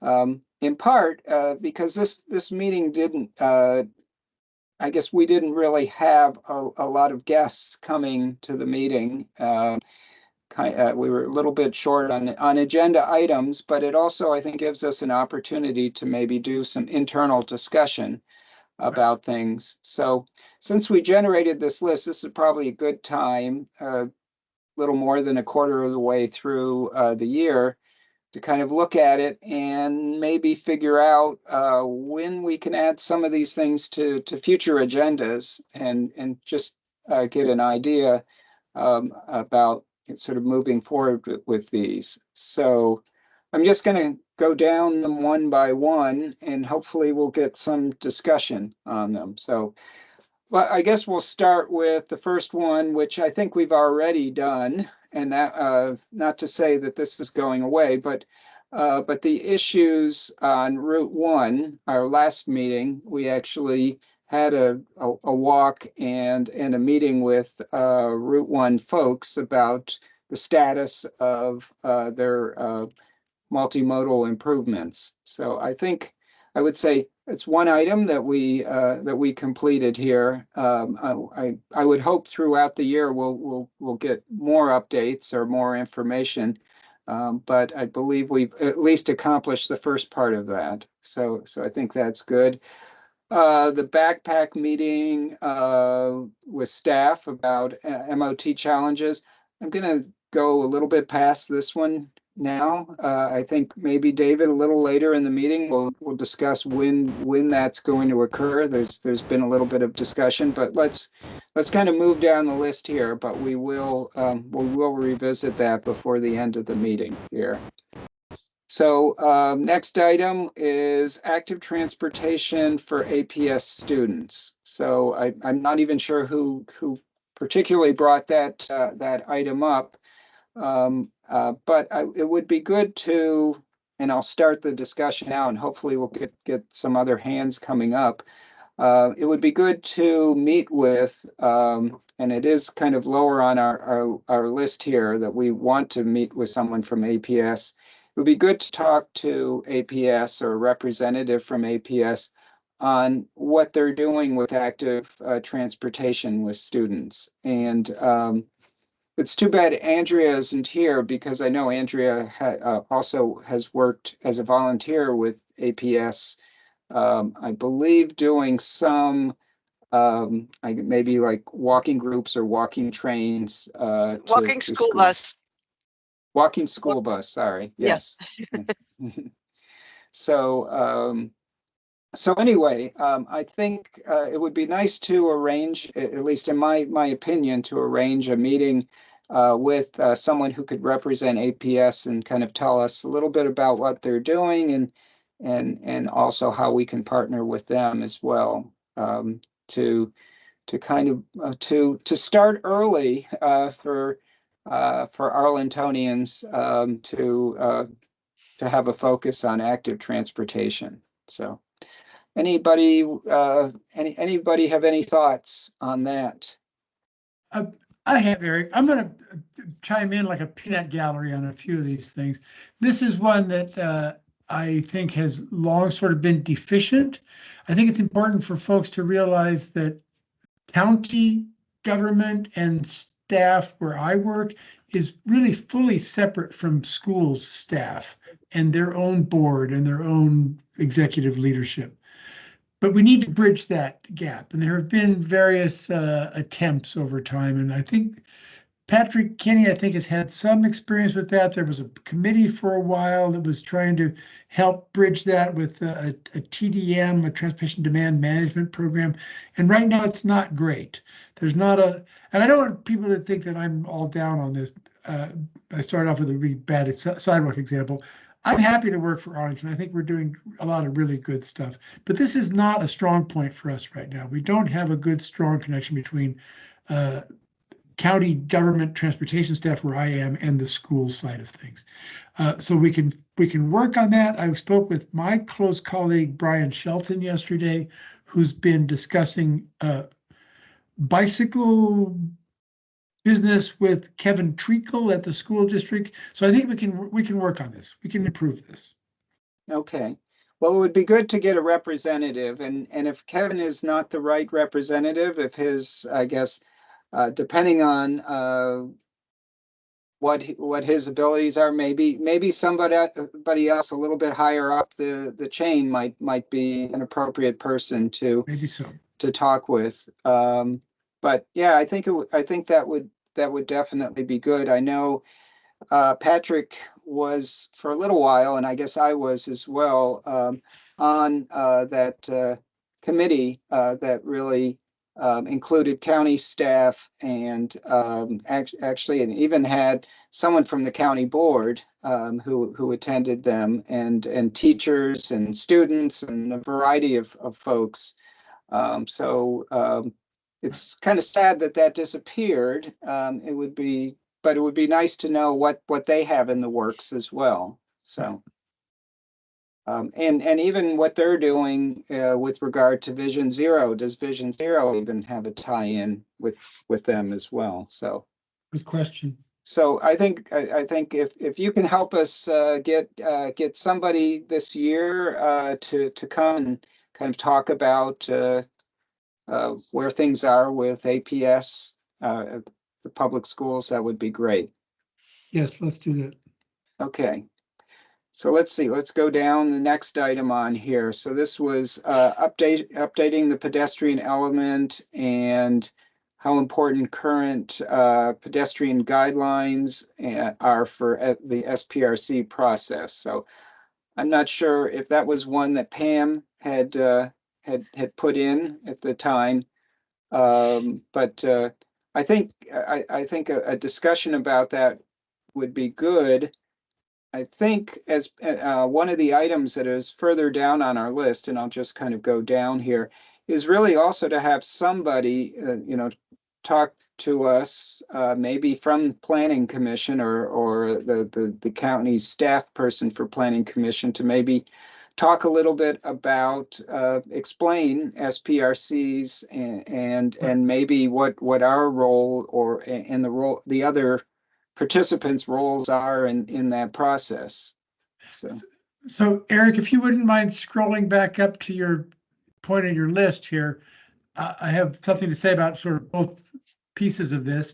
in part, because this meeting didn't, I guess we didn't really have a lot of guests coming to the meeting. We were a little bit short on agenda items, but it also, I think, gives us an opportunity to maybe do some internal discussion about things. So since we generated this list, this is probably a good time, a little more than a quarter of the way through the year, to kind of look at it and maybe figure out when we can add some of these things to future agendas and just get an idea about sort of moving forward with these. So I'm just going to go down them one by one, and hopefully we'll get some discussion on them. So, well, I guess we'll start with the first one, which I think we've already done, and that not to say that this is going away, but the issues on Route 1, our last meeting, we actually had a walk and a meeting with Route 1 folks about the status of their multimodal improvements. So I think I would say it's one item that we completed here. I would hope throughout the year we'll get more updates or more information, but I believe we've at least accomplished the first part of that. So I think that's good. The backpack meeting with staff about MOT challenges. I'm going to go a little bit past this one now. I think maybe David, a little later in the meeting, we'll discuss when that's going to occur. There's been a little bit of discussion, but let's kind of move down the list here. But we will revisit that before the end of the meeting here. So next item is active transportation for APS students. So I'm not even sure who particularly brought that item up, but it would be good to, and I'll start the discussion now, and hopefully we'll get some other hands coming up. It would be good to meet with, and it is kind of lower on our list here that we want to meet with someone from APS. It would be good to talk to APS or a representative from APS on what they're doing with active transportation with students. And it it's too bad Andrea isn't here, because I know Andrea also has worked as a volunteer with APS. I believe doing some maybe like walking groups or walking trains Walking to school school. bus. Walking school bus, sorry, Yeah. yes. So so anyway, I think it would be nice to arrange, at least in my opinion, to arrange a meeting with someone who could represent APS and kind of tell us a little bit about what they're doing, and also how we can partner with them as well, to kind of to start early for Arlingtonians, to have a focus on active transportation. So. Anybody have any thoughts on that? I have, Eric. I'm going to chime in like a peanut gallery on a few of these things. This is one that I think has long sort of been deficient. I think it's important for folks to realize that county government and staff where I work is really fully separate from schools staff and their own board and their own executive leadership. But we need to bridge that gap. And there have been various attempts over time. And I think Patrick Kinney, I think, has had some experience with that. There was a committee for a while that was trying to help bridge that with a TDM, a Transportation Demand Management Program. And right now it's not great. There's not a, and I don't want people to think that I'm all down on this. I started off with a really bad sidewalk example. I'm happy to work for Arlington. I think we're doing a lot of really good stuff, but this is not a strong point for us right now. We don't have a good, strong connection between county government transportation staff where I am and the school side of things. So we can work on that. I spoke with my close colleague, Brian Shelton, yesterday, who's been discussing bicycle business with Kevin Treacle at the school district. So I think we can work on this. We can improve this. Okay. Well, it would be good to get a representative, and if Kevin is not the right representative, if his, I guess, depending on what his abilities are, maybe somebody else a little bit higher up the chain might be an appropriate person to Maybe so. to talk with. But yeah, I think that would definitely be good. I know Patrick was for a little while, and I guess I was as well, on that committee that really included county staff, and actually, and even had someone from the county board who attended them, and teachers and students and a variety of folks. So it's kind of sad that disappeared. But it would be nice to know what they have in the works as well. So, and even what they're doing with regard to Vision Zero. Does Vision Zero even have a tie-in with them as well? So, good question. So I think if you can help us get somebody this year to come and kind of talk about where things are with APS, the public schools, that would be great. Yes, let's do that. Okay. So let's see, let's go down the next item on here. So this was updating the pedestrian element and how important current pedestrian guidelines are for the SPRC process. So I'm not sure if that was one that Pam had put in at the time. But I think a discussion about that would be good. I think as one of the items that is further down on our list, and I'll just kind of go down here, is really also to have somebody, talk to us, maybe from Planning Commission or the county's staff person for Planning Commission, to maybe talk a little bit about, explain SPRCs and maybe what our role and the other participants' roles are in that process. So Eric, if you wouldn't mind scrolling back up to your point on your list here, I have something to say about sort of both pieces of this.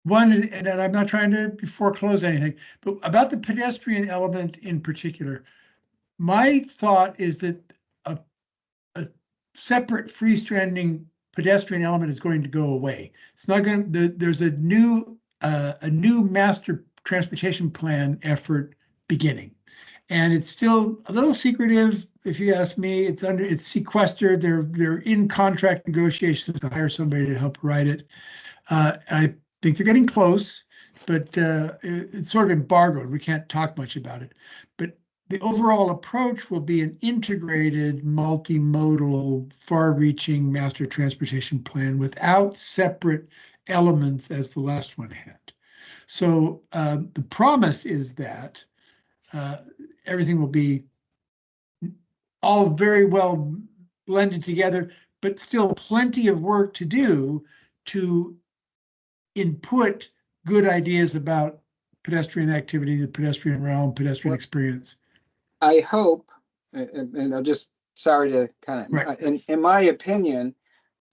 One, and I'm not trying to foreclose anything, but about the pedestrian element in particular, my thought is that a separate freestanding pedestrian element is going to go away. It's not going to, there's a new master transportation plan effort beginning. And it's still a little secretive, if you ask me. It's sequestered. They're in contract negotiations to hire somebody to help write it. I think they're getting close, but it's sort of embargoed. We can't talk much about it. But the overall approach will be an integrated, multimodal, far-reaching master transportation plan without separate elements as the last one had. So the promise is that everything will be all very well blended together, but still plenty of work to do to input good ideas about pedestrian activity, the pedestrian realm, pedestrian experience. I hope, and I'm just sorry to kind of, Right. in my opinion,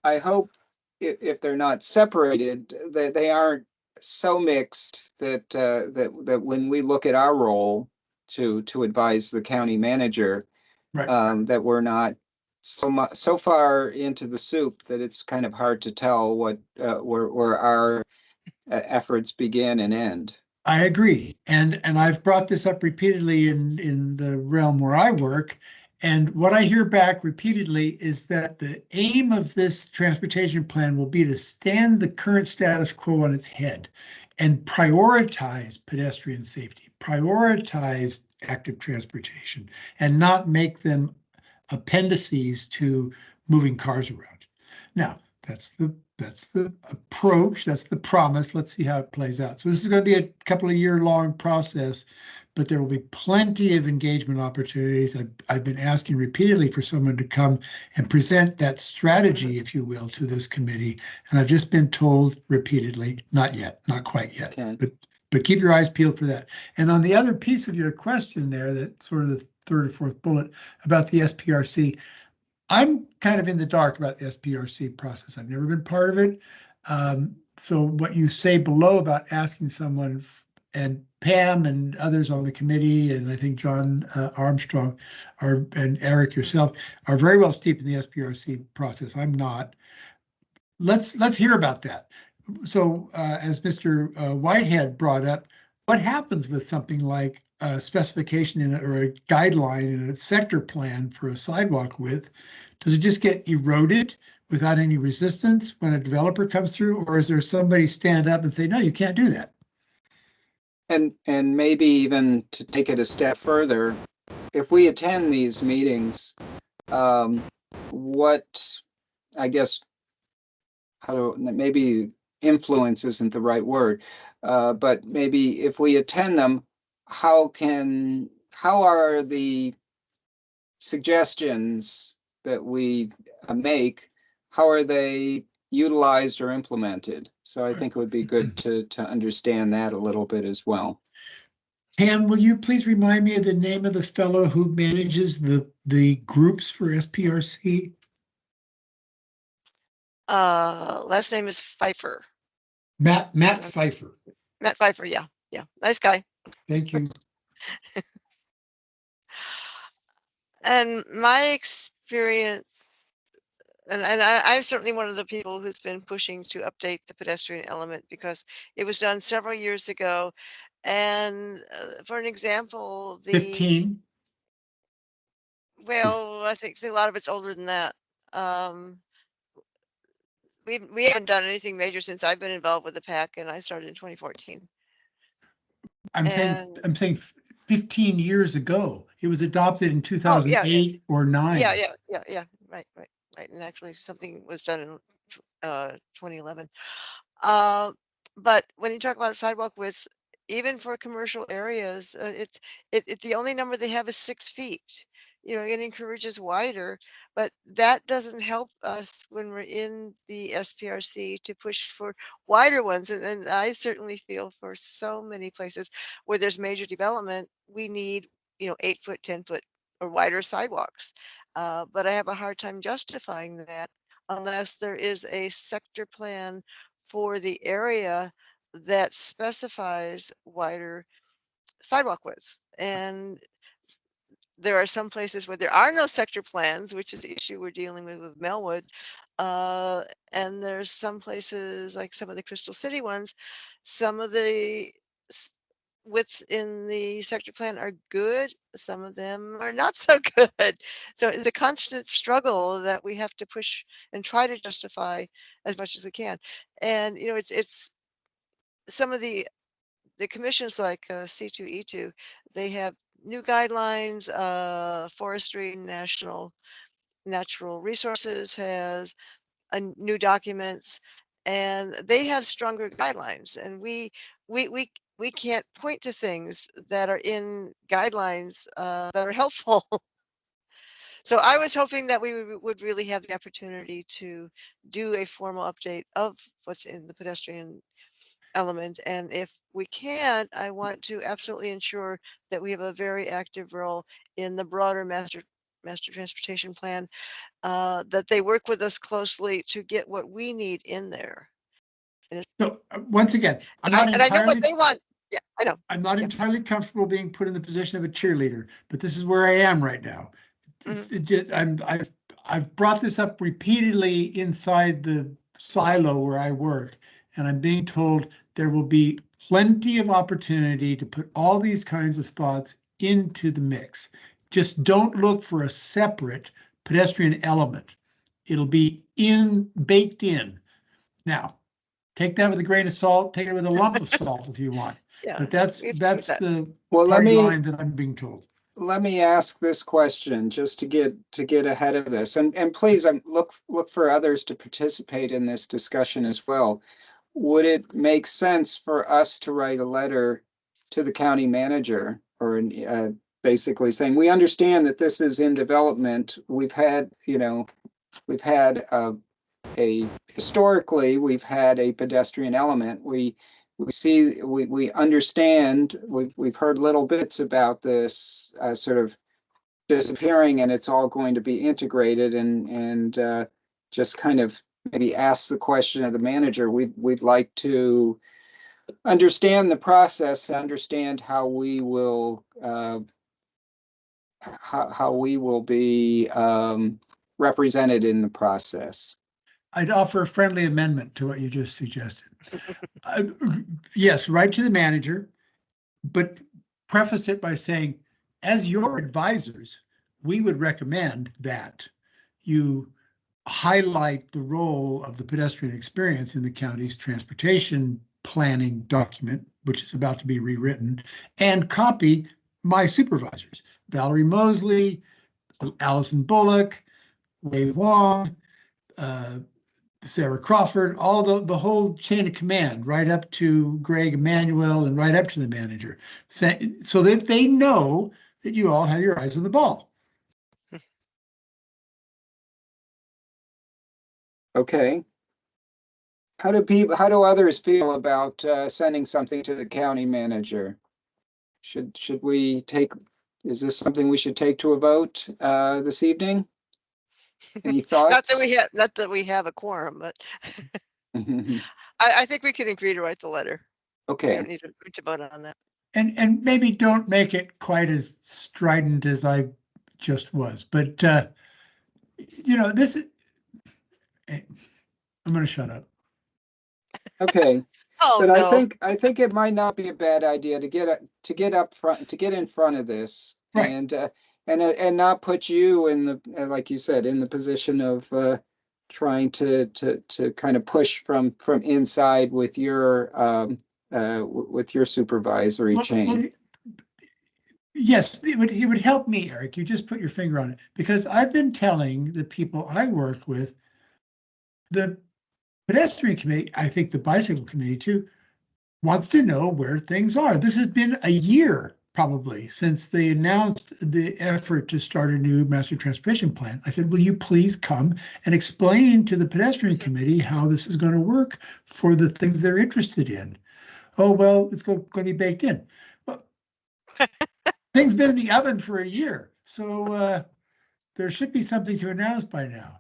I hope if they're not separated, that they aren't so mixed that when we look at our role to advise the county manager, Right. that we're not so far into the soup that it's kind of hard to tell what where our efforts begin and end. I agree. And I've brought this up repeatedly in the realm where I work. And what I hear back repeatedly is that the aim of this transportation plan will be to stand the current status quo on its head and prioritize pedestrian safety, prioritize active transportation, and not make them appendices to moving cars around. Now, that's the approach, that's the promise. Let's see how it plays out. So this is going to be a couple of year-long process, but there will be plenty of engagement opportunities. I've been asking repeatedly for someone to come and present that strategy, if you will, to this committee. And I've just been told repeatedly, not yet, not quite yet, Okay. but keep your eyes peeled for that. And on the other piece of your question there, that sort of the third or fourth bullet about the SPRC, I'm kind of in the dark about the SPRC process. I've never been part of it. So what you say below about asking someone, and Pam and others on the committee, and I think John Armstrong and Eric yourself are very well steeped in the SPRC process. I'm not. Let's hear about that. So as Mr. Whitehead brought up, what happens with something like a specification or a guideline in a sector plan for a sidewalk width? Does it just get eroded without any resistance when a developer comes through, or is there somebody stand up and say, no, you can't do that? And maybe even to take it a step further, if we attend these meetings, what, I guess, maybe influence isn't the right word, but maybe if we attend them, how are the suggestions that we make, how are they utilized or implemented? So I think it would be good to understand that a little bit as well. Pam, will you please remind me of the name of the fellow who manages the groups for SPRC? Last name is Pfeiffer. Matt Pfeiffer. Matt Pfeiffer, yeah. Nice guy. Thank you. And my experience, and I'm certainly one of the people who's been pushing to update the pedestrian element because it was done several years ago. And for an example, 15. Well, I think a lot of it's older than that. We haven't done anything major since I've been involved with the PAC, and I started in 2014. I'm saying 15 years ago. It was adopted in 2008 or 9. Yeah. Right. And actually, something was done in 2011. But when you talk about sidewalk widths, even for commercial areas, it's the only number they have is 6 feet. It encourages wider, but that doesn't help us when we're in the SPRC to push for wider ones. And I certainly feel for so many places where there's major development, we need 8-foot, 10-foot, or wider sidewalks. But I have a hard time justifying that unless there is a sector plan for the area that specifies wider sidewalk widths. And there are some places where there are no sector plans, which is the issue we're dealing with Melwood. And there's some places like some of the Crystal City ones, some of the widths in the sector plan are good, some of them are not so good. So it's a constant struggle that we have to push and try to justify as much as we can. And you know, it's some of the commissions like C2E2, they have new guidelines. Forestry Natural Resources has new documents, and they have stronger guidelines. And we can't point to things that are in guidelines that are helpful. So I was hoping that we would really have the opportunity to do a formal update of what's in the pedestrian element. And if we can't, I want to absolutely ensure that we have a very active role in the broader master transportation plan, that they work with us closely to get what we need in there. So once again, I know what they want. Yeah, I know. I'm not entirely comfortable being put in the position of a cheerleader, but this is where I am right now. I've brought this up repeatedly inside the silo where I work, and I'm being told there will be plenty of opportunity to put all these kinds of thoughts into the mix. Just don't look for a separate pedestrian element. It'll be baked in. Now, take that with a grain of salt, take it with a lump of salt if you want. Yeah, but that's the Well, party line that I'm being told. Let me ask this question just to get ahead of this, and please look for others to participate in this discussion as well. Would it make sense for us to write a letter to the county manager, or basically saying, we understand that this is in development. We've had historically we've had a pedestrian element. We understand, we've heard little bits about this sort of disappearing, and it's all going to be integrated, and just kind of maybe ask the question of the manager. We'd like to understand the process, understand how we will be represented in the process. I'd offer a friendly amendment to what you just suggested. Yes, write to the manager, but preface it by saying, as your advisors, we would recommend that you highlight the role of the pedestrian experience in the county's transportation planning document, which is about to be rewritten, and copy my supervisors, Valerie Mosley, Allison Bullock, Wei Wong, Sarah Crawford, all the whole chain of command, right up to Greg Emanuel and right up to the manager, so that they know that you all have your eyes on the ball. Okay. How do others feel about sending something to the county manager? Should we is this something we should take to a vote this evening? Any thoughts? Not that we have a quorum, but I think we can agree to write the letter. Okay. We don't need to vote on that. And maybe don't make it quite as strident as I just was, but this is, I'm going to shut up. Okay. Oh, but no. I think it might not be a bad idea to get up front, to get in front of this, right, and not put you in the, like you said, in the position of trying to kind of push from inside with your supervisory chain. Well, yes, it would help me, Eric. You just put your finger on it, because I've been telling the people I work with, the pedestrian committee, I think the bicycle committee too, wants to know where things are. This has been a year probably since they announced the effort to start a new master transportation plan. I said, will you please come and explain to the pedestrian committee how this is going to work for the things they're interested in? Oh, well, it's going to be baked in. Well, things been in the oven for a year, so there should be something to announce by now.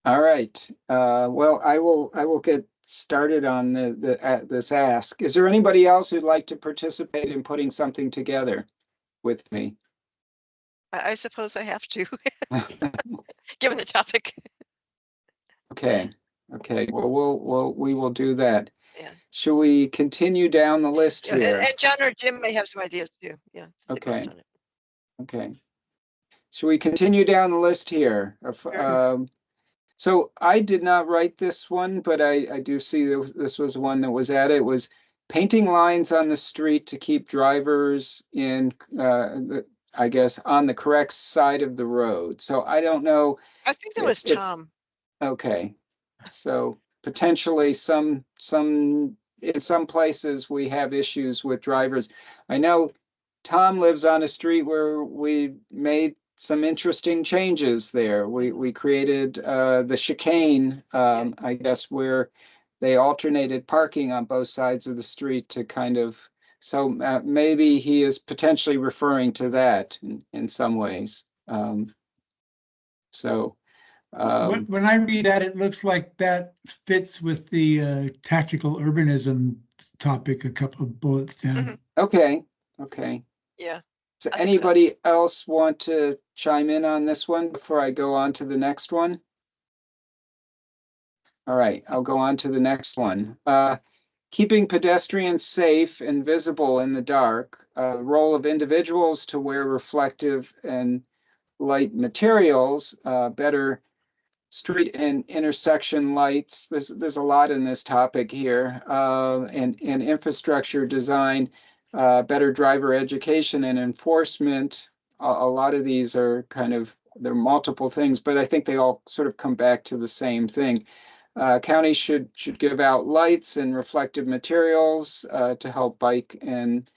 All right. Well, I will get started on this ask. Is there anybody else who'd like to participate in putting something together with me? I suppose I have to, given the topic. Okay, well, we will do that. Yeah. Should we continue down the list Yeah, here? and John or Jim may have some ideas too. Yeah. they both Okay. done it. Okay. Should we continue down the list here? So I did not write this one, but I do see this was one that was added. It was painting lines on the street to keep drivers in, I guess, on the correct side of the road. So I don't know. I think that was Tom. Okay, so potentially in some places we have issues with drivers. I know Tom lives on a street where we made some interesting changes there. We created the chicane, I guess, where they alternated parking on both sides of the street to kind of, so maybe he is potentially referring to that in some ways. When I read that, it looks like that fits with the tactical urbanism topic, a couple of bullets down. Okay. Yeah. So I think so. anybody else want to chime in on this one before I go on to the next one? All right, I'll go on to the next one. Keeping pedestrians safe and visible in the dark, role of individuals to wear reflective and light materials, better street and intersection lights. There's a lot in this topic here, and infrastructure design, better driver education and enforcement. A lot of these are they're multiple things, but I think they all sort of come back to the same thing. Counties should give out lights and reflective materials to help bike and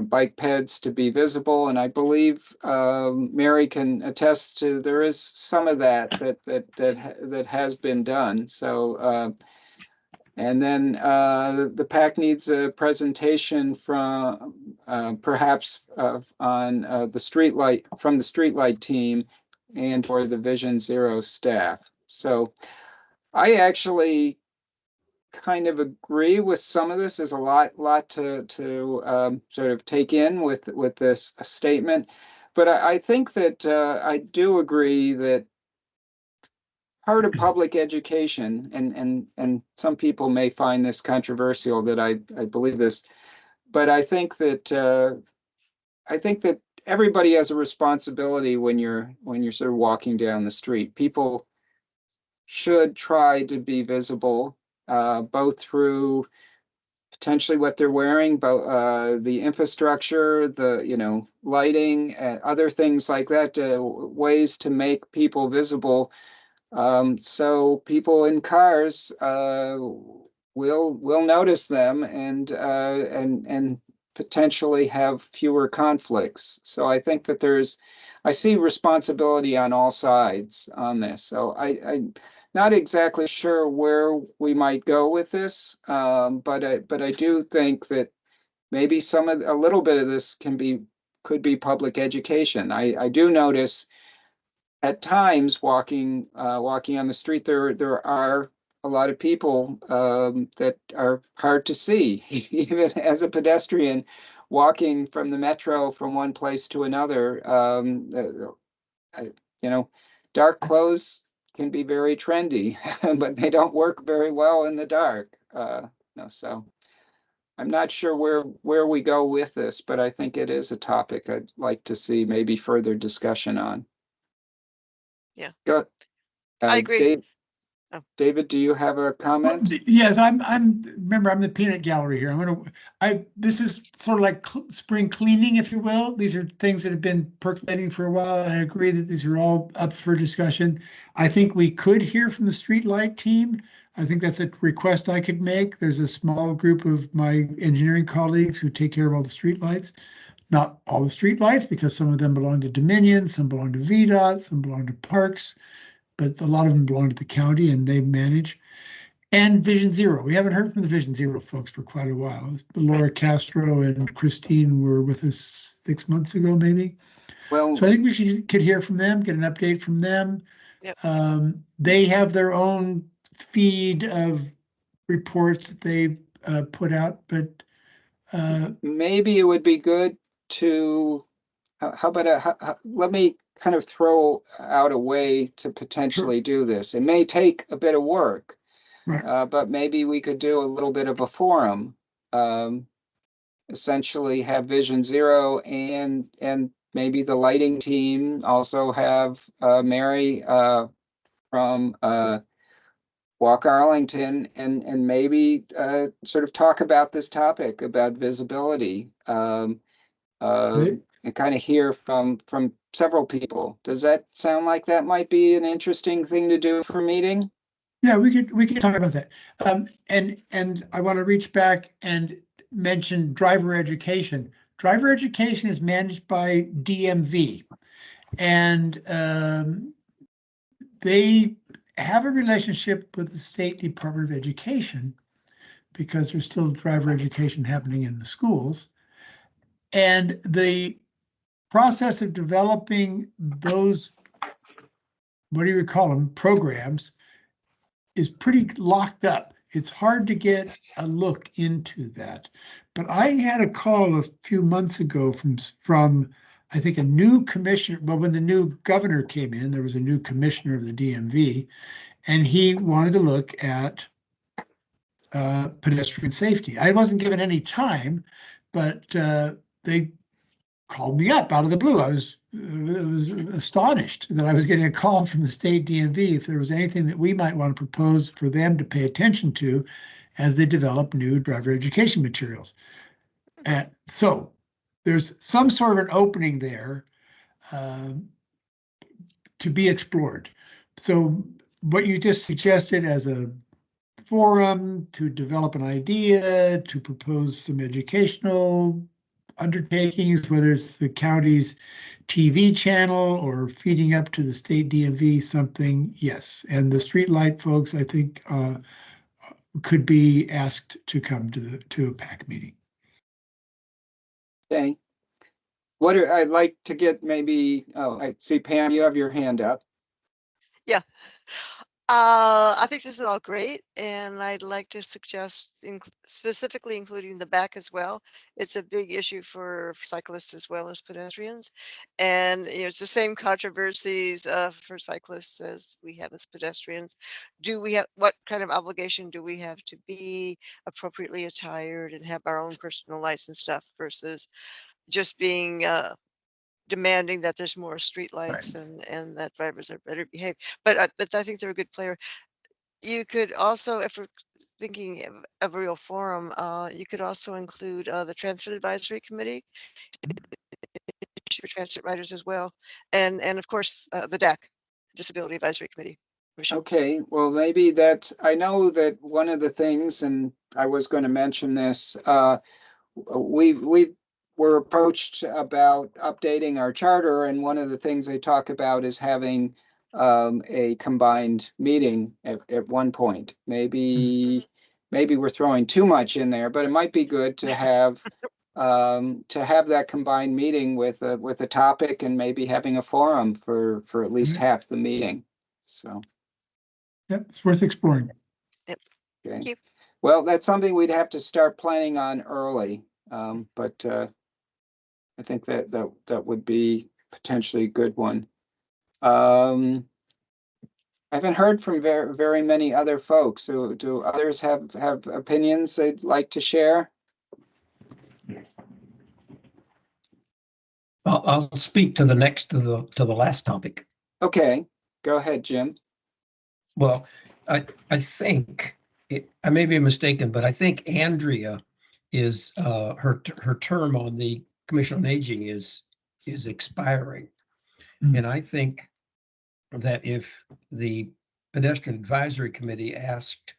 bike peds to be visible. And I believe Mary can attest to there is some of that has been done. So and then the PAC needs a presentation from perhaps on the streetlight team and for the Vision Zero staff. So I actually kind of agree with some of this. There's a lot to sort of take in with this statement, but I think that I do agree that part of public education, and some people may find this controversial that I believe this, but I think that everybody has a responsibility when you're sort of walking down the street. People should try to be visible, both through potentially what they're wearing, but the infrastructure, the lighting, other things like that, ways to make people visible. So people in cars will notice them and potentially have fewer conflicts. So I think that I see responsibility on all sides on this. So I'm not exactly sure where we might go with this, but I do think that maybe a little bit of this could be public education. I do notice at times walking on the street, there are a lot of people that are hard to see, even as a pedestrian walking from the metro from one place to another. Dark clothes can be very trendy, but they don't work very well in the dark. So I'm not sure where we go with this, but I think it is a topic I'd like to see maybe further discussion on. Yeah. Go. I agree. David, do you have a comment? Yes, remember, I'm the peanut gallery here. This is sort of like spring cleaning, if you will. These are things that have been percolating for a while, and I agree that these are all up for discussion. I think we could hear from the streetlight team. I think that's a request I could make. There's a small group of my engineering colleagues who take care of all the streetlights. Not all the streetlights, because some of them belong to Dominion, some belong to VDOT, some belong to Parks, but a lot of them belong to the county and they manage. And Vision Zero. We haven't heard from the Vision Zero folks for quite a while. Laura Castro and Christine were with us 6 months ago, maybe. Well, so I think we could hear from them, get an update from them. Yep. They have their own feed of reports that they put out, but Maybe it would be good to, how about, let me kind of throw out a way to potentially do this. It may take a bit of work, right. but maybe we could do a little bit of a forum. Essentially have Vision Zero and maybe the lighting team also have Mary from Walk Arlington and maybe sort of talk about this topic about visibility Right. and kind of hear from several people. Does that sound like that might be an interesting thing to do for a meeting? Yeah, we could talk about that. And I want to reach back and mention driver education. Driver education is managed by DMV, and they have a relationship with the State Department of Education because there's still driver education happening in the schools. And the process of developing those, what do you call them, programs, is pretty locked up. It's hard to get a look into that. But I had a call a few months ago from I think a new commissioner. Well, when the new governor came in, there was a new commissioner of the DMV, and he wanted to look at pedestrian safety. I wasn't given any time, but they called me up out of the blue. I was astonished that I was getting a call from the state DMV if there was anything that we might want to propose for them to pay attention to as they develop new driver education materials. So there's some sort of an opening there to be explored. So what you just suggested as a forum to develop an idea, to propose some educational undertakings, whether it's the county's TV channel or feeding up to the state DMV something, yes. And the streetlight folks, I think, could be asked to come to a PAC meeting. Okay. I'd like to get maybe, oh, I see Pam, you have your hand up. Yeah. I think this is all great, and I'd like to suggest specifically including the back as well. It's a big issue for cyclists as well as pedestrians, and it's the same controversies for cyclists as we have as pedestrians. What kind of obligation do we have to be appropriately attired and have our own personal lights and stuff versus just being demanding that there's more street lights and that drivers are better behaved. But I think they're a good player. You could also, if we're thinking of a real forum, you could also include the Transit Advisory Committee for transit riders as well, and of course the DAC, Disability Advisory Committee. Okay, well, maybe I know that one of the things, and I was going to mention this, we were approached about updating our charter, and one of the things they talk about is having a combined meeting at one point. Maybe we're throwing too much in there, but it might be good to have that combined meeting with a topic and maybe having a forum for at least half the meeting. So. Yep, it's worth exploring. Yep. Okay. Thank you. Well, that's something we'd have to start planning on early, but I think that would be potentially a good one. I haven't heard from very many other folks. So do others have opinions they'd like to share? I'll speak to the next to the last topic. Okay, go ahead, Jim. Well, I think I may be mistaken, but I think Andrea is her term on the Commission on Aging is expiring, and I think that if the Pedestrian Advisory Committee asked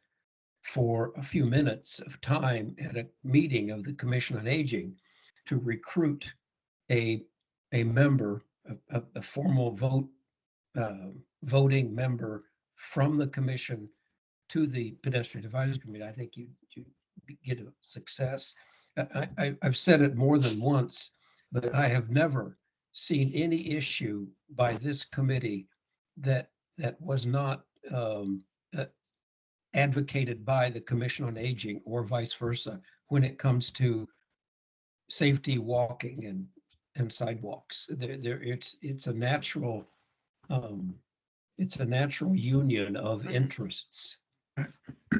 for a few minutes of time at a meeting of the Commission on Aging to recruit a member, a formal voting member from the commission to the Pedestrian Advisory Committee, I think you get a success. I've said it more than once, but I have never seen any issue by this committee that was not advocated by the Commission on Aging or vice versa when it comes to safety walking and sidewalks. It's a natural union of interests.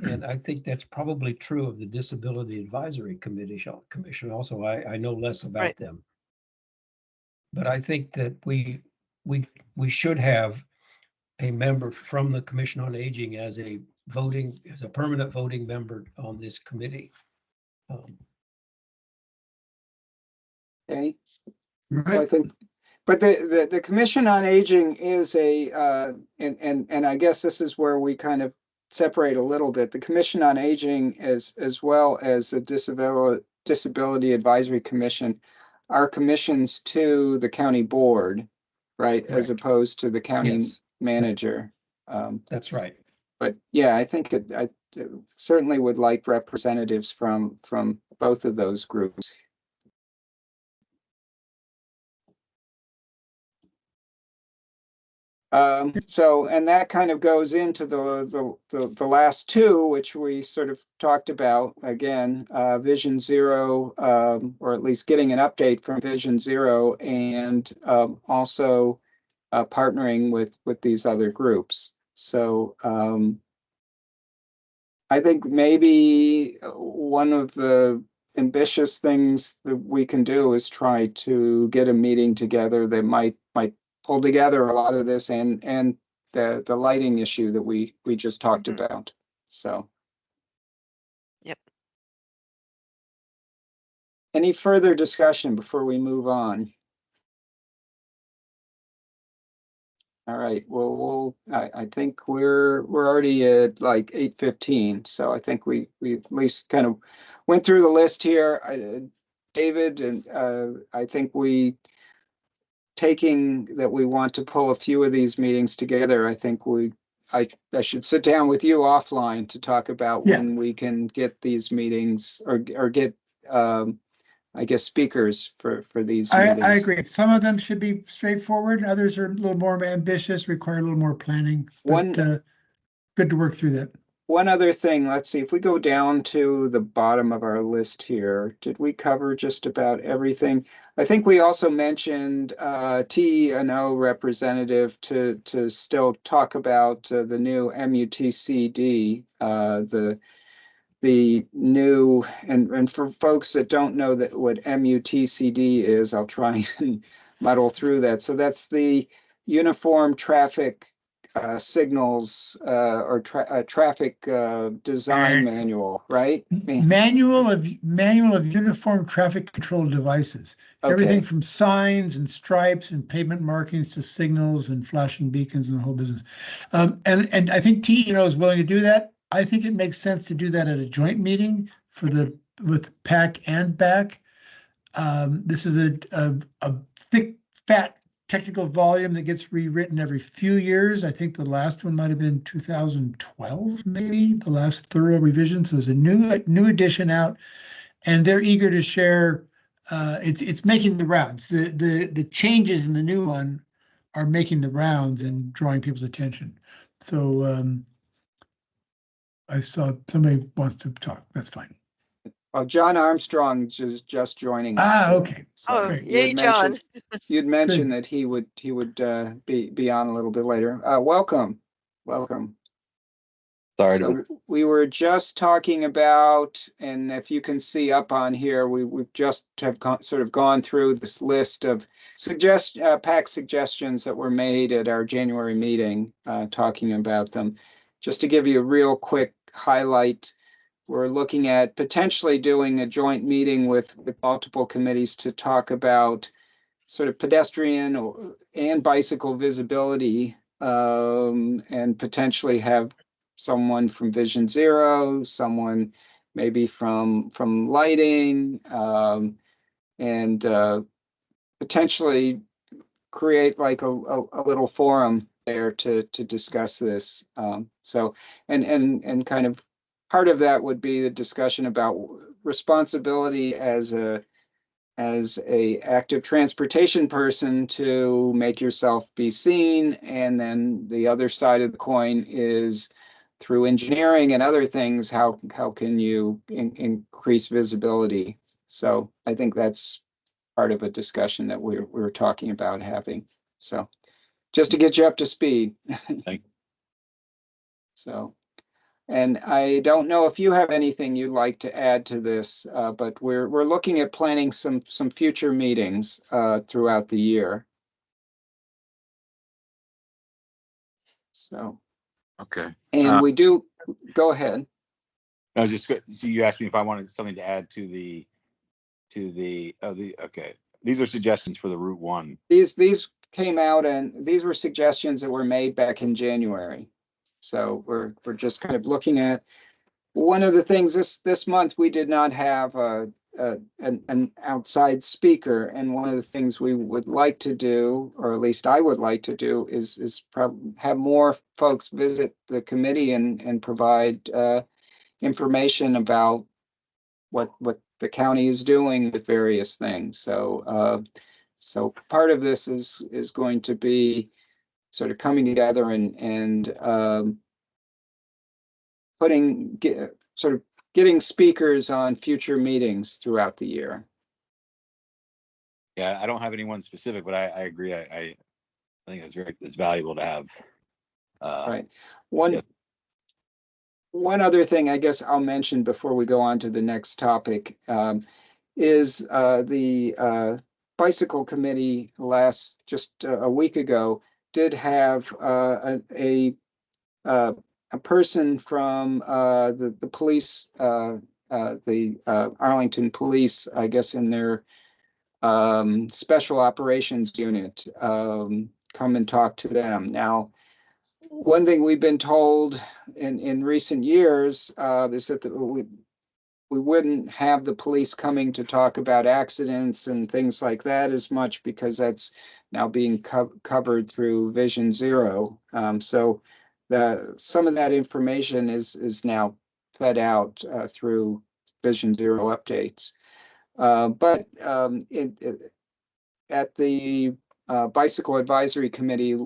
And I think that's probably true of the Disability Advisory Commission also. I know less about Right. them. But I think that we should have a member from the Commission on Aging as a permanent voting member on this committee. Okay. Well, I Right. think, but the Commission on Aging is and I guess this is where we kind of separate a little bit. The Commission on Aging as well as the Disability Advisory Commission are commissions to the county board, right? As Correct. opposed to the county Yes. manager. That's right. But yeah, I think I certainly would like representatives from both of those groups. So, and that kind of goes into the last two, which we sort of talked about again, Vision Zero, or at least getting an update from Vision Zero, and also partnering with these other groups. So I think maybe one of the ambitious things that we can do is try to get a meeting together that might pull together a lot of this and the lighting issue that we just talked about. So. Yep. Any further discussion before we move on? All right, well, I think we're already at like 8:15, so I think we at least kind of went through the list here. David, and I think taking that we want to pull a few of these meetings together, I think I should sit down with you offline to talk about when we can get these meetings or get I guess speakers for these meetings. I agree. Some of them should be straightforward. Others are a little more ambitious, require a little more planning, but good to work through that. One other thing, let's see, if we go down to the bottom of our list here, did we cover just about everything? I think we also mentioned TE&O representative to still talk about the new MUTCD, the new, and for folks that don't know that what MUTCD is, I'll try and muddle through that. So that's the Uniform Traffic Signals or traffic design manual, right? Manual of uniform traffic control devices. Okay. Everything from signs and stripes and pavement markings to signals and flashing beacons and the whole business. And I think TE&O is willing to do that. I think it makes sense to do that at a joint meeting with PAC and BAC. This is a thick, fat technical volume that gets rewritten every few years. I think the last one might have been 2012, maybe the last thorough revision. So there's a new edition out, and they're eager to share. It's making the rounds. The changes in the new one are making the rounds and drawing people's attention. So I saw somebody wants to talk. That's fine. John Armstrong is just joining us. Okay. So Oh, yay, John. You'd mentioned that he would be on a little bit later. Welcome. Sorry. So we were just talking about, and if you can see up on here, we just have sort of gone through this list of PAC suggestions that were made at our January meeting, talking about them. Just to give you a real quick highlight, we're looking at potentially doing a joint meeting with multiple committees to talk about sort of pedestrian and bicycle visibility, and potentially have someone from Vision Zero, someone maybe from lighting, and potentially create like a little forum there to discuss this. So and kind of part of that would be the discussion about responsibility as a active transportation person to make yourself be seen, and then the other side of the coin is through engineering and other things, how can you increase visibility? So I think that's part of a discussion that we were talking about having. So just to get you up to speed. Thank you. So, and I don't know if you have anything you'd like to add to this, but we're looking at planning some future meetings throughout the year. So, Okay. and we do, go ahead. No, so you asked me if I wanted something to add to the okay. These are suggestions for the Route 1. These came out and these were suggestions that were made back in January. So we're just kind of looking at one of the things this month we did not have an outside speaker, and one of the things we would like to do, or at least I would like to do, is probably have more folks visit the committee and provide information about what the county is doing with various things. So so part of this is going to be sort of coming together and sort of getting speakers on future meetings throughout the year. Yeah, I don't have anyone specific, but I agree. I think it's valuable to have. Right. Yes. One other thing I guess I'll mention before we go on to the next topic is the bicycle committee just a week ago did have a person from the police, the Arlington police, I guess in their special operations unit, come and talk to them. Now, one thing we've been told in recent years is that we wouldn't have the police coming to talk about accidents and things like that as much, because that's now being covered through Vision Zero. So some of that information is now fed out through Vision Zero updates. But at the Bicycle Advisory Committee,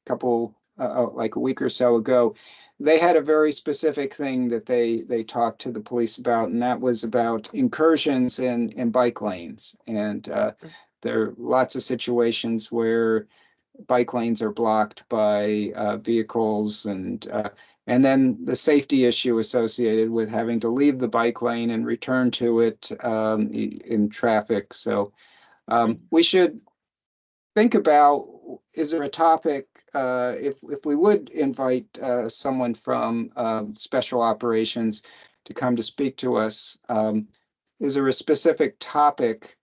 couple like a week or so ago, they had a very specific thing that they talked to the police about, and that was about incursions in bike lanes. And there are lots of situations where bike lanes are blocked by vehicles, and then the safety issue associated with having to leave the bike lane and return to it in traffic. So we should think about, is there a topic, if we would invite someone from special operations to come to speak to us, is there a specific topic,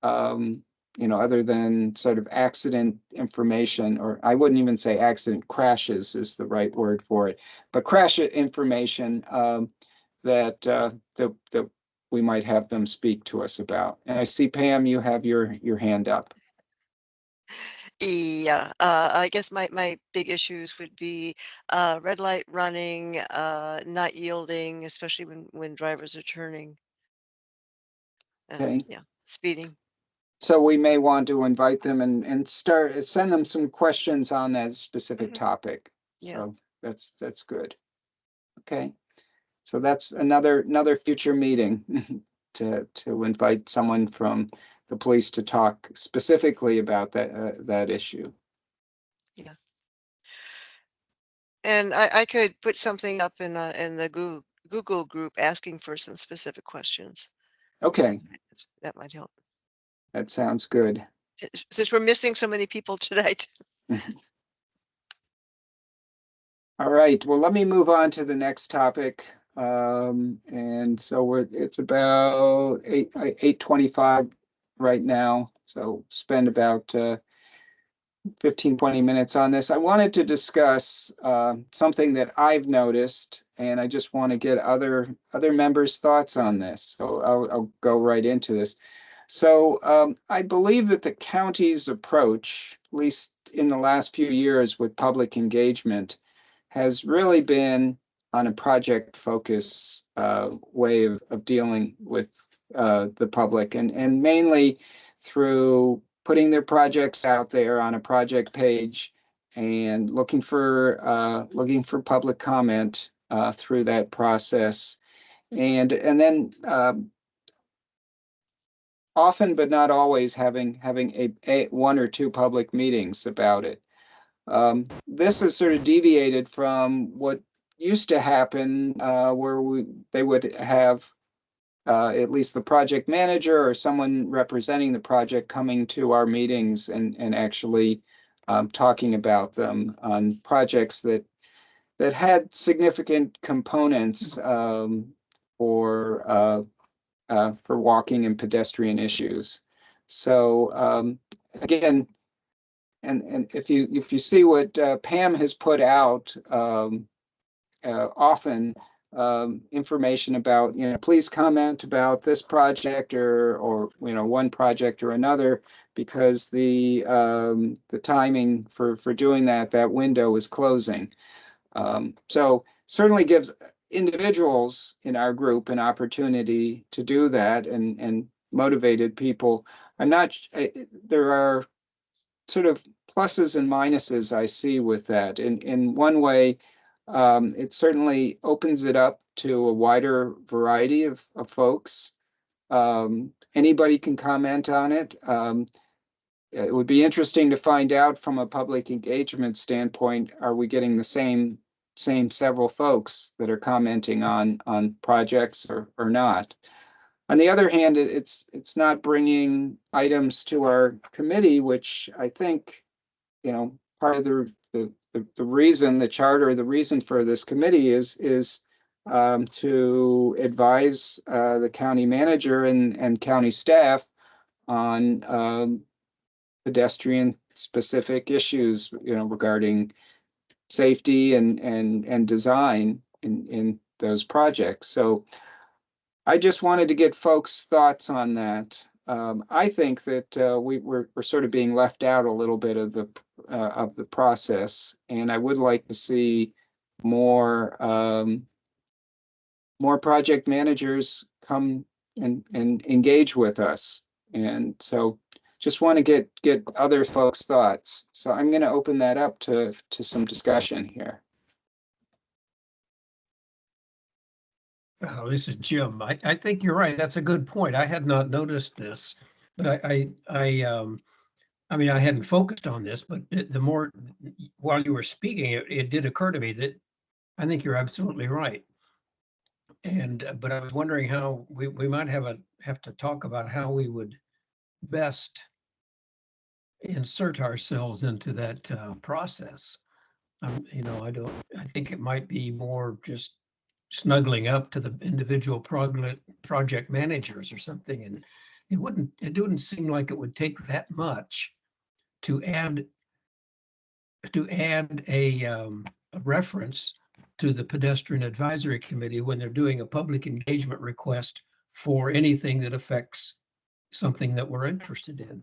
other than sort of accident information, or I wouldn't even say accident, crashes is the right word for it, but crash information that we might have them speak to us about. And I see, Pam, you have your hand up. Yeah, I guess my big issues would be red light running, not yielding, especially when drivers are turning. Okay. Yeah, speeding. So we may want to invite them and send them some questions on that specific topic. Yeah. So that's good. Okay. So that's another future meeting to invite someone from the police to talk specifically about that issue. Yeah. And I could put something up in the Google group asking for some specific questions. Okay, That might help. that sounds good. Since we're missing so many people tonight. All right, well, let me move on to the next topic. And so it's about 8:25 right now. So spend about 15, 20 minutes on this. I wanted to discuss something that I've noticed, and I just want to get other members' thoughts on this. So I'll go right into this. So I believe that the county's approach, at least in the last few years with public engagement, has really been on a project focus way of dealing with the public, and mainly through putting their projects out there on a project page and looking for public comment through that process, and then often but not always having a one or two public meetings about it. This has sort of deviated from what used to happen, where they would have at least the project manager or someone representing the project coming to our meetings and actually talking about them on projects that had significant components for walking and pedestrian issues. So again, and if you see what Pam has put out often, information about, please comment about this project or one project or another, because the timing for doing that window is closing. So certainly gives individuals in our group an opportunity to do that, and motivated people. There are sort of pluses and minuses I see with that. In one way, it certainly opens it up to a wider variety of folks. Anybody can comment on it. It would be interesting to find out from a public engagement standpoint, are we getting the same several folks that are commenting on projects or not? On the other hand, it's not bringing items to our committee, which I think, part of the reason, the charter, the reason for this committee is to advise the county manager and county staff on pedestrian specific issues, regarding safety and design in those projects. So I just wanted to get folks' thoughts on that. I think that we're sort of being left out a little bit of the process, and I would like to see more project managers come and engage with us. And so just want to get other folks' thoughts. So I'm going to open that up to some discussion here. Oh, this is Jim. I think you're right. That's a good point. I had not noticed this, but I mean, I hadn't focused on this, but the more while you were speaking, it did occur to me that I think you're absolutely right. And but I was wondering how we might have to talk about how we would best insert ourselves into that process. I think it might be more just snuggling up to the individual project managers or something, and it wouldn't seem like it would take that much to add a reference to the Pedestrian Advisory Committee when they're doing a public engagement request for anything that affects something that we're interested in.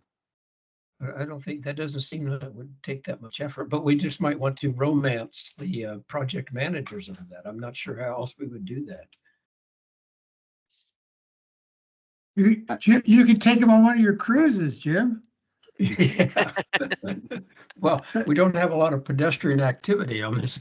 I don't think that doesn't seem that it would take that much effort, but we just might want to romance the project managers of that. I'm not sure how else we would do that. You could take them on one of your cruises, Jim. Yeah. Well, we don't have a lot of pedestrian activity on this.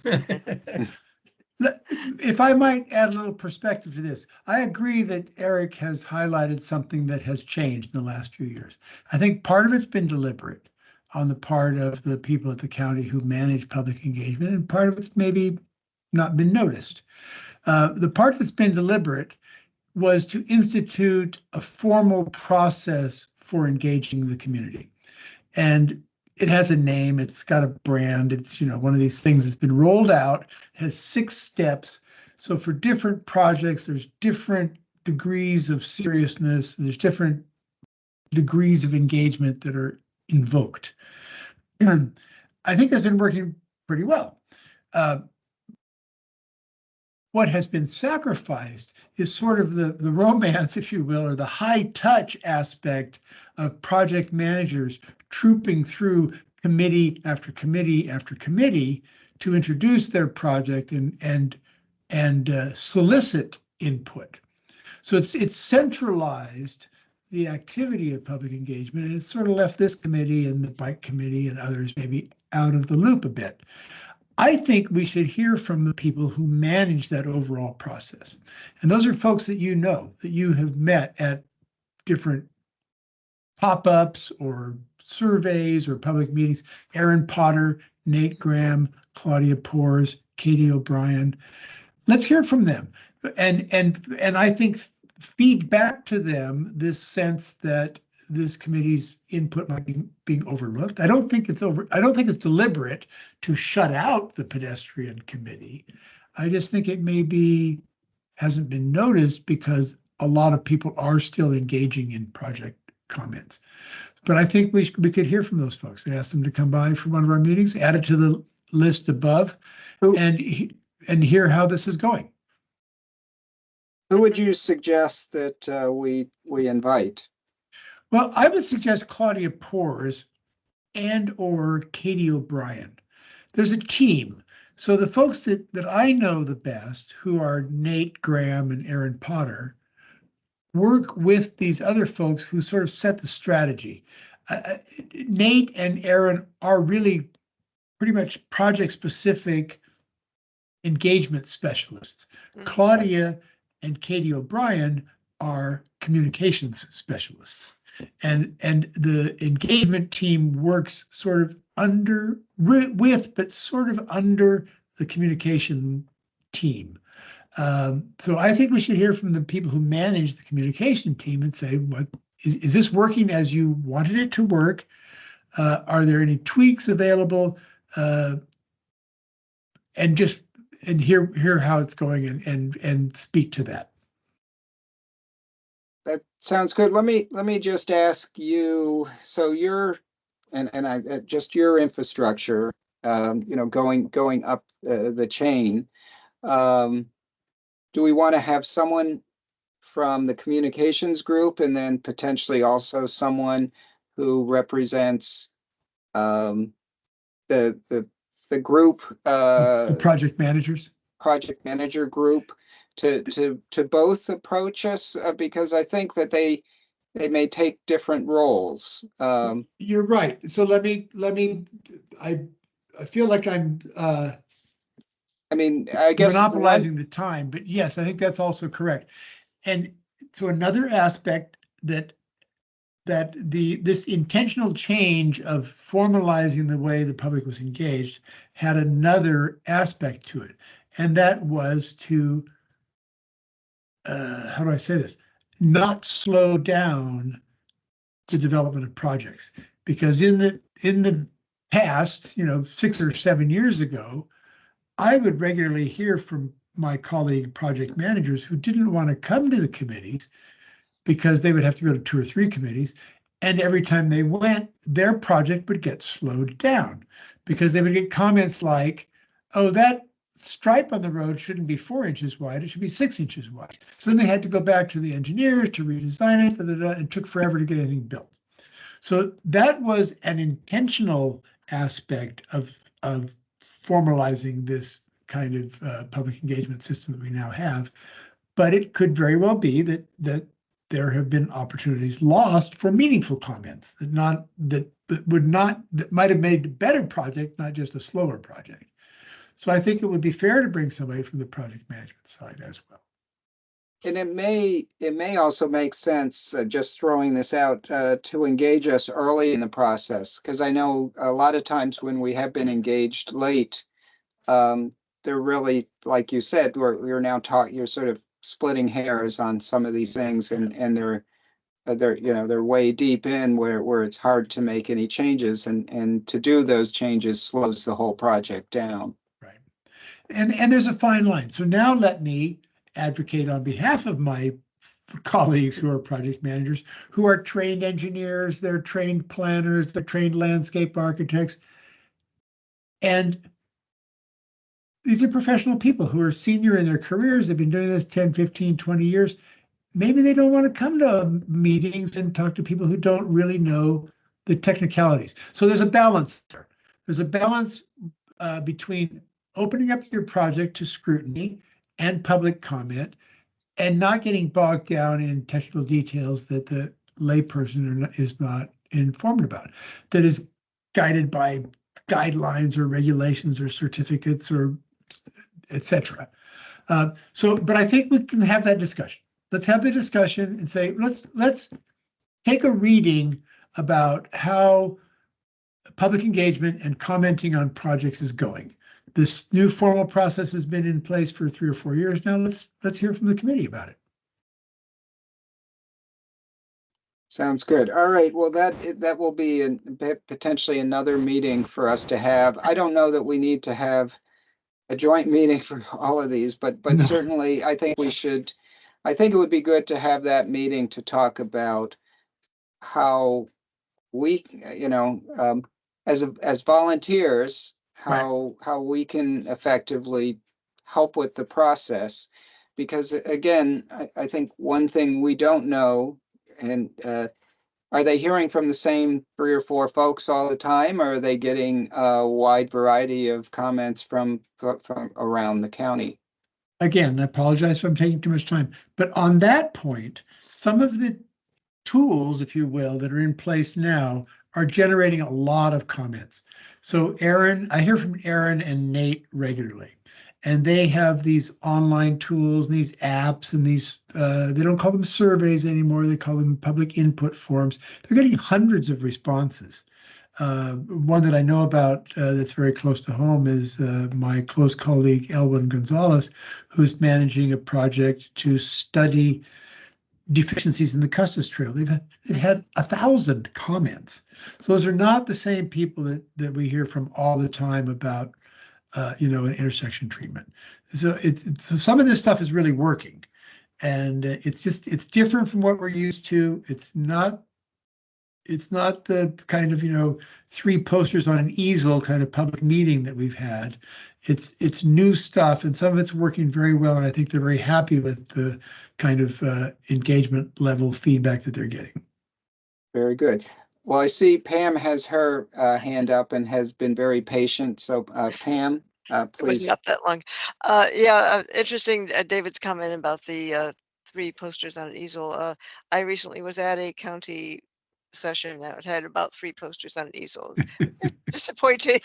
If I might add a little perspective to this, I agree that Eric has highlighted something that has changed in the last few years. I think part of it's been deliberate on the part of the people at the county who manage public engagement, and part of it's maybe not been noticed. The part that's been deliberate was to institute a formal process for engaging the community. And it has a name, it's got a brand, it's one of these things that's been rolled out, has 6 steps. So for different projects, there's different degrees of seriousness, there's different degrees of engagement that are invoked. And I think that's been working pretty well. What has been sacrificed is sort of the romance, if you will, or the high touch aspect of project managers trooping through committee after committee after committee to introduce their project and solicit input. So it's centralized the activity of public engagement, and it's sort of left this committee and the bike committee and others maybe out of the loop a bit. I think we should hear from the people who manage that overall process. And those are folks that you know, that you have met at different pop-ups or surveys or public meetings. Aaron Potter, Nate Graham, Claudia Pores, Katie O'Brien. Let's hear from them. And I think feed back to them this sense that this committee's input might be being overlooked. I don't think it's deliberate to shut out the pedestrian committee. I just think it maybe hasn't been noticed because a lot of people are still engaging in project comments. But I think we could hear from those folks and ask them to come by for one of our meetings, add it to the list above, and hear how this is going. Who would you suggest that we invite? Well, I would suggest Claudia Pores and or Katie O'Brien. There's a team. So the folks that I know the best, who are Nate Graham and Aaron Potter, work with these other folks who sort of set the strategy. Nate and Aaron are really pretty much project-specific engagement specialists. Claudia and Katie O'Brien are communications specialists. And the engagement team works sort of under the communication team. So I think we should hear from the people who manage the communication team and say, what is this working as you wanted it to work? Are there any tweaks available? And hear how it's going and speak to that. That sounds good. Let me just ask you. So your just your infrastructure, going up the chain. Do we want to have someone from the communications group and then potentially also someone who represents the group, the project manager group to both approach us, because I think that they may take different roles. You're right. So let me I feel like I'm I guess monopolizing the time, but yes, I think that's also correct. And so another aspect that this intentional change of formalizing the way the public was engaged had another aspect to it, and that was to how do I say this? Not slow down the development of projects, because in the past, 6 or 7 years ago, I would regularly hear from my colleague project managers who didn't want to come to the committees because they would have to go to 2 or 3 committees. And every time they went, their project would get slowed down because they would get comments like, oh, that stripe on the road shouldn't be 4 inches wide, it should be 6 inches wide. So then they had to go back to the engineers to redesign it, and it took forever to get anything built. So that was an intentional aspect of formalizing this kind of public engagement system that we now have. But it could very well be that there have been opportunities lost for meaningful comments that might have made a better project, not just a slower project. So I think it would be fair to bring somebody from the project management side as well. And it may also make sense, just throwing this out, to engage us early in the process, because I know a lot of times when we have been engaged late, they're really, like you said, you're sort of splitting hairs on some of these things, and they're way deep in where it's hard to make any changes, and to do those changes slows the whole project down. Right. And there's a fine line. So now let me advocate on behalf of my colleagues who are project managers, who are trained engineers, they're trained planners, they're trained landscape architects. And these are professional people who are senior in their careers. They've been doing this 10, 15, 20 years. Maybe they don't want to come to meetings and talk to people who don't really know the technicalities. So there's a balance there. There's a balance between opening up your project to scrutiny and public comment, and not getting bogged down in technical details that the layperson is not informed about, that is guided by guidelines or regulations or certificates or etc. But I think we can have that discussion. Let's have the discussion and say, let's take a reading about how public engagement and commenting on projects is going. This new formal process has been in place for 3 or 4 years now. Let's hear from the committee about it. Sounds good. All right. Well, that will be potentially another meeting for us to have. I don't know that we need to have a joint meeting for all of these, but No. certainly I think we should. I think it would be good to have that meeting to talk about how we, as volunteers, how we can effectively help with the process. Because again, I think one thing we don't know, and are they hearing from the same 3 or 4 folks all the time, or are they getting a wide variety of comments from around the county? Again, I apologize if I'm taking too much time, but on that point, some of the tools, if you will, that are in place now are generating a lot of comments. So I hear from Aaron and Nate regularly, and they have these online tools, these apps, and these, they don't call them surveys anymore, they call them public input forms. They're getting hundreds of responses. One that I know about that's very close to home is my close colleague, Elwin Gonzalez, who's managing a project to study deficiencies in the Custis Trail. They've had 1,000 comments. So those are not the same people that we hear from all the time about, an intersection treatment. So so some of this stuff is really working, and it's different from what we're used to. It's not the kind of 3 posters on an easel kind of public meeting that we've had. It's new stuff, and some of it's working very well, and I think they're very happy with the kind of engagement level feedback that they're getting. Very good. Well, I see Pam has her hand up and has been very patient. So Pam, It wasn't please. up that long. Interesting, David's comment about the 3 posters on an easel. I recently was at a county session that had about 3 posters on an easel. It's disappointing.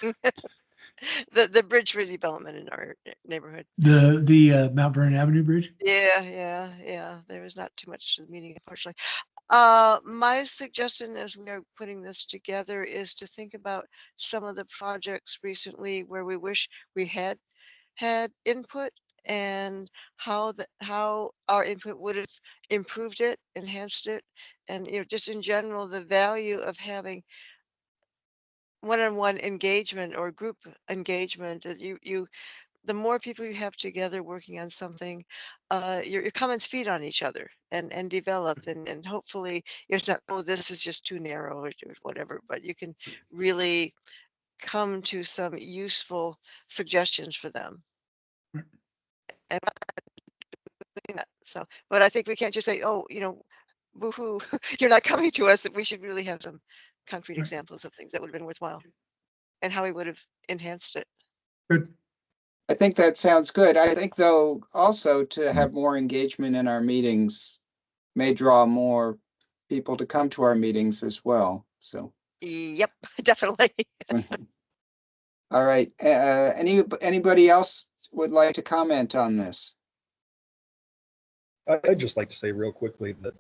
The bridge redevelopment in our neighborhood. The Mount Vernon Avenue Bridge? Yeah. There was not too much to the meeting, unfortunately. My suggestion as we are putting this together is to think about some of the projects recently where we wish we had input, and how our input would have improved it, enhanced it, and just in general the value of having one-on-one engagement or group engagement. That the more people you have together working on something, your comments feed on each other and develop, and hopefully it's not, oh, this is just too narrow or whatever, but you can really come to some useful suggestions for them. And so, but I think we can't just say, oh, boo-hoo, you're not coming to us. That we should really have some concrete examples of things that would have been worthwhile and how we would have enhanced it. Good. I think that sounds good. I think, though, also to have more engagement in our meetings may draw more people to come to our meetings as well. So. Yep, definitely. All right. Anybody else would like to comment on this? I'd just like to say real quickly that,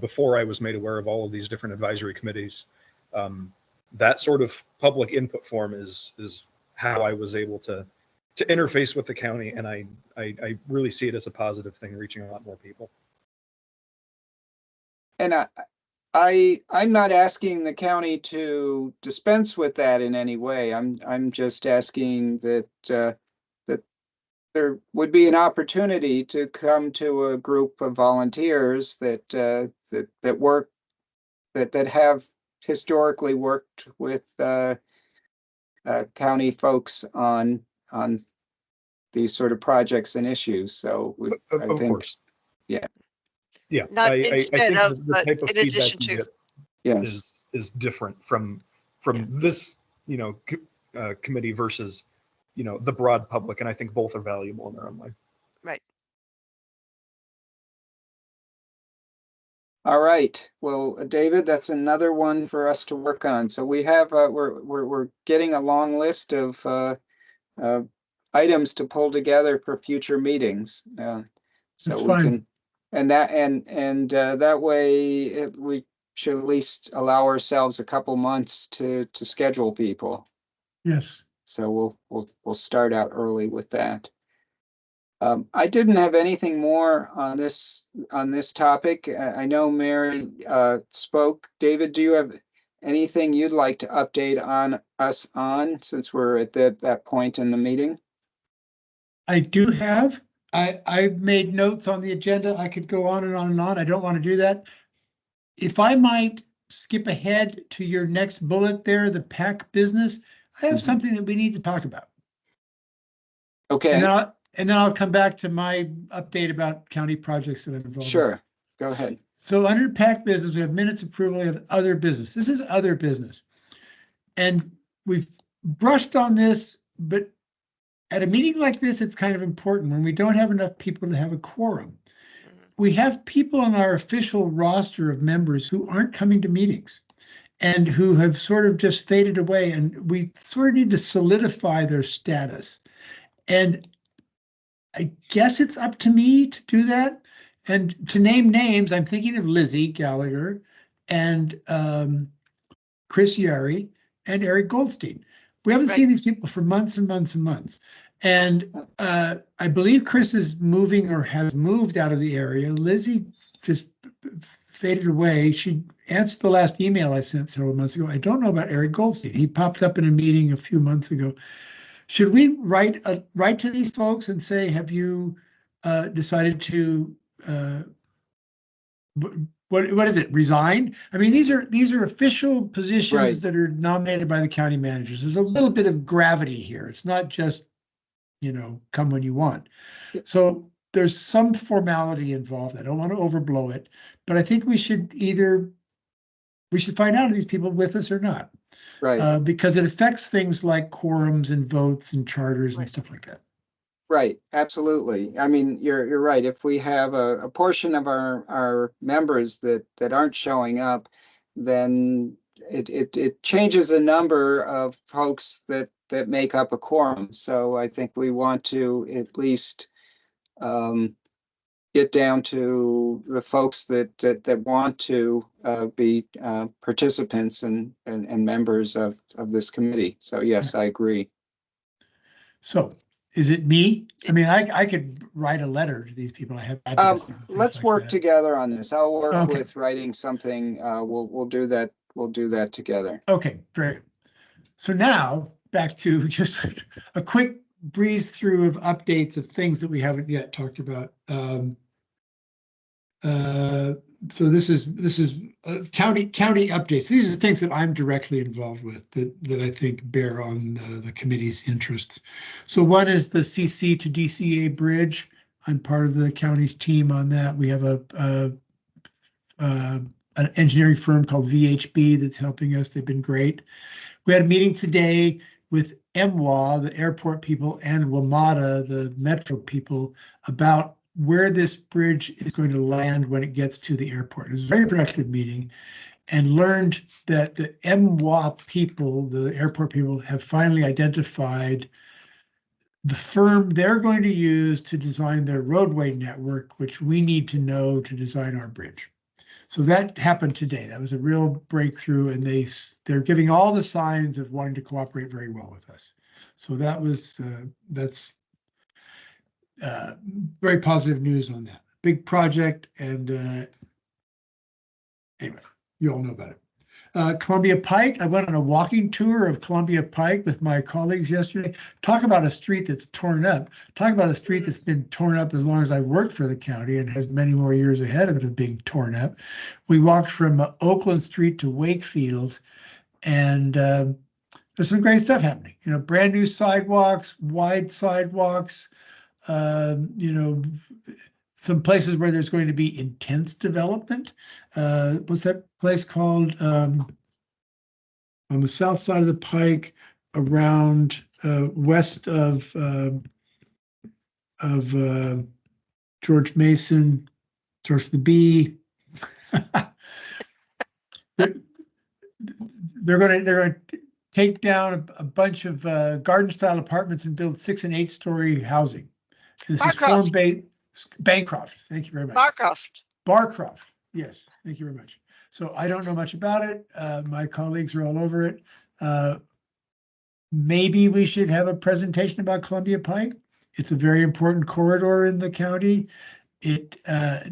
before I was made aware of all of these different advisory committees, that sort of public input form is how I was able to interface with the county, and I really see it as a positive thing, reaching a lot more people. And I'm not asking the county to dispense with that in any way. I'm just asking that that there would be an opportunity to come to a group of volunteers that have historically worked with county folks on these sort of projects and issues. So I think, course. Yeah. Not I instead think of, the but type of in feedback addition you to. get yes, is different from this, committee versus, the broad public. And I think both are valuable in their own way. Right. All right. Well, David, that's another one for us to work on. So we have we're getting a long list of items to pull together for future meetings. So That's we fine. can, and that way we should at least allow ourselves a couple months to schedule people. Yes. So we'll start out early with that. I didn't have anything more on this topic. I know Mary spoke. David, do you have anything you'd like to update on us on, since we're at that point in the meeting? I do have. I've made notes on the agenda. I could go on and on and on. I don't want to do that. If I might skip ahead to your next bullet there, the PAC business, I have Mhm. something that we need to talk about. Okay, And then I'll come back to my update about county projects that I'm involved in. sure. Go ahead. So under PAC business, we have minutes approval, we have other business. This is other business. And we've brushed on this, but at a meeting like this, it's kind of important when we don't have enough people to have a quorum. We have people on our official roster of members who aren't coming to meetings and who have sort of just faded away, and we sort of need to solidify their status. And I guess it's up to me to do that. And to name names, I'm thinking of Lizzie Gallagher and Chris Yari and Eric Goldstein. We haven't Right. seen these people for months and months and months. And I believe Chris is moving or has moved out of the area. Lizzie just faded away. She answered the last email I sent several months ago. I don't know about Eric Goldstein. He popped up in a meeting a few months ago. Should we write to these folks and say, have you decided to what is it, resign? I mean, these are official positions Right. that are nominated by the county managers. There's a little bit of gravity here. It's not just, come when you want. So there's some formality involved. I don't want to overblow it, but I think we should find out if these people with us or not. Right. Because it affects things like quorums and votes and charters and Right. stuff like that. Right, absolutely. I mean, you're right. If we have a portion of our members that aren't showing up, then it changes the number of folks that make up a quorum. So I think we want to at least get down to the folks that want to be participants and members of this committee. So yes, I agree. So is it me? I mean, I could write a letter to these people. I have addresses and things Let's like work that. together on this. I'll work Okay. with writing something. We'll do that. We'll do that together. Okay, great. So now back to just a quick breeze through of updates of things that we haven't yet talked about. So this is county updates. These are things that I'm directly involved with that I think bear on the committee's interests. So one is the CC to DCA bridge. I'm part of the county's team on that. We have an engineering firm called VHB that's helping us. They've been great. We had a meeting today with MWA, the airport people, and WMATA, the metro people, about where this bridge is going to land when it gets to the airport. It was a very productive meeting, and learned that the MWA people, the airport people, have finally identified the firm they're going to use to design their roadway network, which we need to know to design our bridge. So that happened today. That was a real breakthrough, and they're giving all the signs of wanting to cooperate very well with us. So that's very positive news on that. Big project, and anyway, you all know about it. Columbia Pike, I went on a walking tour of Columbia Pike with my colleagues yesterday. Talk about a street that's torn up. Talk about a street that's been torn up as long as I've worked for the county and has many more years ahead of it of being torn up. We walked from Oakland Street to Wakefield, and there's some great stuff happening. Brand new sidewalks, wide sidewalks, some places where there's going to be intense development. What's that place called? On the south side of the Pike, around west of George Mason, George the Bee. They're, they're gonna take down a bunch of garden style apartments and build 6 and 8 story housing. This is Barcroft. form-based. Bancroft, thank you very much. Barcroft. Barcroft, yes, thank you very much. So I don't know much about it. My colleagues are all over it. Maybe we should have a presentation about Columbia Pike. It's a very important corridor in the county. It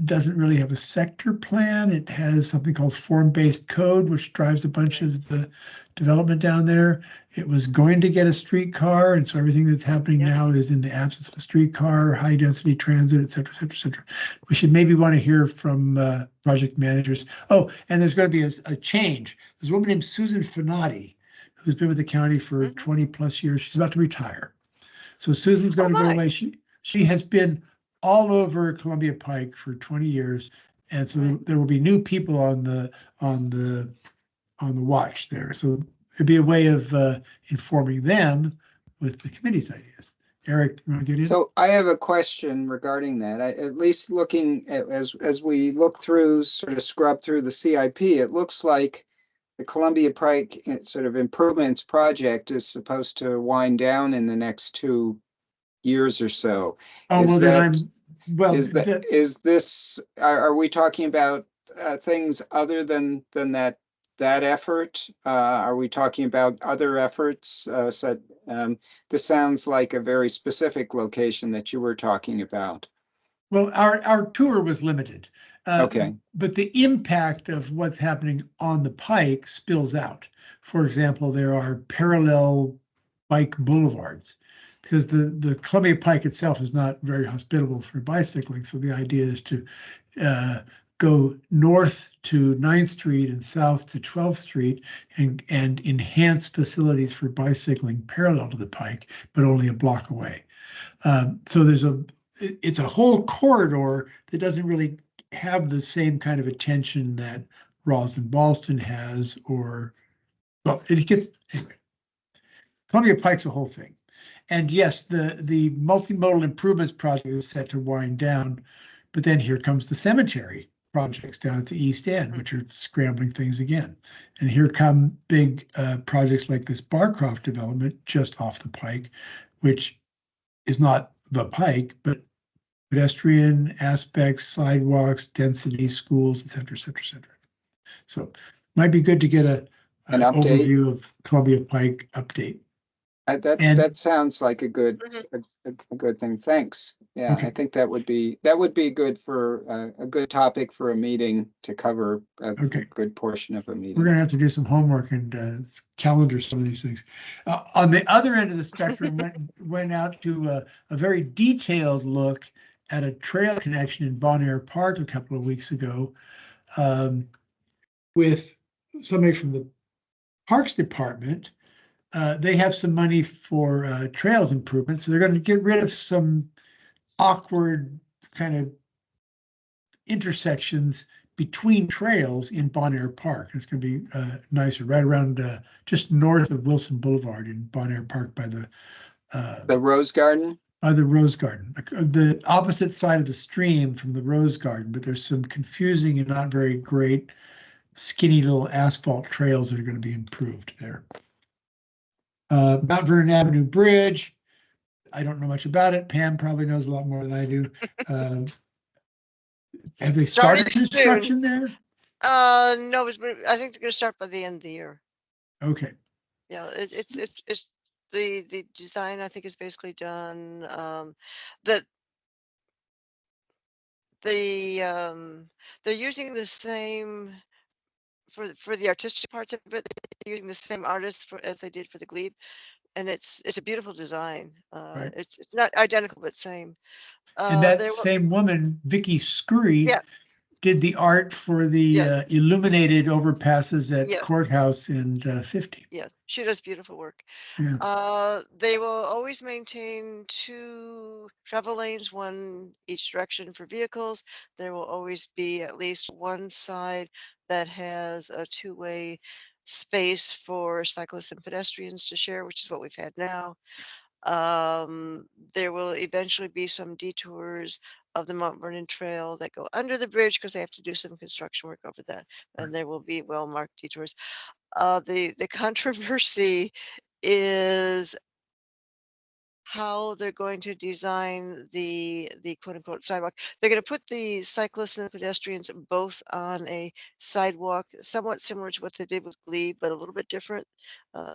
doesn't really have a sector plan. It has something called form-based code, which drives a bunch of the development down there. It was going to get a streetcar, and so everything that's happening now is in the absence of a streetcar, high-density transit, et cetera, et cetera, et cetera. We should maybe want to hear from project managers. Oh, and there's going to be a change. There's a woman named Susan Finati, who's been with the county for 20 plus years. She's about to retire. So Susan's going to go away. She has been all over Columbia Pike for 20 years. And so there will be new people on the watch there. So it'd be a way of informing them with the committee's ideas. Eric, you want to get in? So I have a question regarding that. At least looking at, as we look through, sort of scrub through the CIP, it looks like the Columbia Pike sort of improvements project is supposed to wind down in the next 2 years or so. Oh, well, then Is this, are we talking about things other than that effort? Are we talking about other efforts? This sounds like a very specific location that you were talking about. Well, our tour was limited. Okay. But the impact of what's happening on the Pike spills out. For example, there are parallel bike boulevards because the Columbia Pike itself is not very hospitable for bicycling. So the idea is to go north to 9th Street and south to 12th Street and enhance facilities for bicycling parallel to the Pike, but only a block away. So it's a whole corridor that doesn't really have the same kind of attention that Rosslyn Ballston has, or, well, it gets, anyway. Columbia Pike's a whole thing. And yes, the multimodal improvements project is set to wind down, but then here comes the cemetery projects down at the East End, which are scrambling things again. And here come big projects like this Barcroft development just off the Pike, which is not the Pike, but pedestrian aspects, sidewalks, density, schools, et cetera, et cetera, et cetera. So might be good to get an overview of Columbia Pike update. That sounds like a good thing. Thanks. Yeah, Okay. I think that would be good for a good topic for a meeting to cover a good portion of a meeting. We're going to have to do some homework and calendar some of these things. On the other end of the spectrum, went out to a very detailed look at a trail connection in Bon Air Park a couple of weeks ago with somebody from the Parks Department. They have some money for trails improvements. So they're going to get rid of some awkward kind of intersections between trails in Bon Air Park. It's going to be nicer, right around just north of Wilson Boulevard in Bon Air Park by the Rose Garden. By the Rose Garden, the opposite side of the stream from the Rose Garden. But there's some confusing and not very great skinny little asphalt trails that are going to be improved there. Mount Vernon Avenue Bridge. I don't know much about it. Pam probably knows a lot more than I do. Have they started construction there? No, I think they're going to start by the end of the year. Okay. Yeah, it's the design, I think, is basically done. They're using the same for the artistic parts of it. They're using the same artists as they did for the Glebe, and it's a beautiful design. Right. It's not identical, but same. And that same woman, Vicky Scurry, did the art for the illuminated overpasses at Courthouse and 50. Yes, she does beautiful work. Yeah. They will always maintain 2 travel lanes, one each direction for vehicles. There will always be at least one side that has a 2-way space for cyclists and pedestrians to share, which is what we've had now. There will eventually be some detours of the Mount Vernon Trail that go under the bridge because they have to do some construction work over that, and there will be well-marked detours. The controversy is how they're going to design the quote unquote sidewalk. They're going to put the cyclists and the pedestrians both on a sidewalk, somewhat similar to what they did with Glebe, but a little bit different.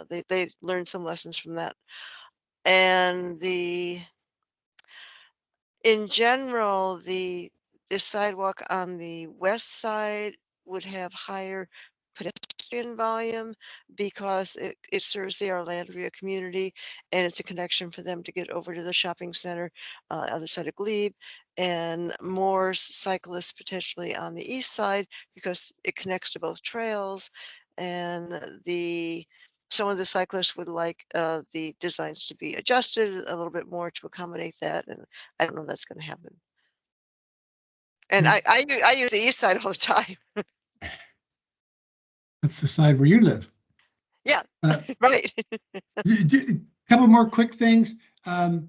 They learned some lessons from that. And in general, the sidewalk on the west side would have higher pedestrian volume because it serves the Arlandria community, and it's a connection for them to get over to the shopping center other side of Glebe, and more cyclists potentially on the east side because it connects to both trails. And some of the cyclists would like the designs to be adjusted a little bit more to accommodate that, and I don't know if that's going to happen. And I use the east side all the time. That's the side where you live. Yeah, right. Couple more quick things. Back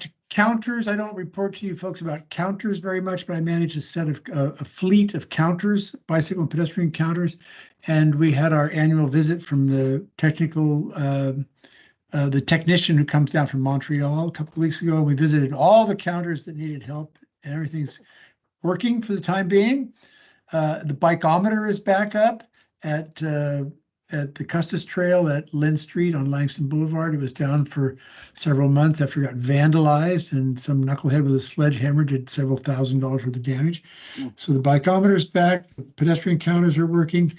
to counters. I don't report to you folks about counters very much, but I manage a set of a fleet of counters, bicycle and pedestrian counters. And we had our annual visit from the technician who comes down from Montreal a couple of weeks ago. We visited all the counters that needed help, and everything's working for the time being. The bikeometer is back up at the Custis Trail at Lynn Street on Langston Boulevard. It was down for several months after it got vandalized, and some knucklehead with a sledgehammer did several $1,000s worth of damage. So the bikeometer is back. The pedestrian counters are working.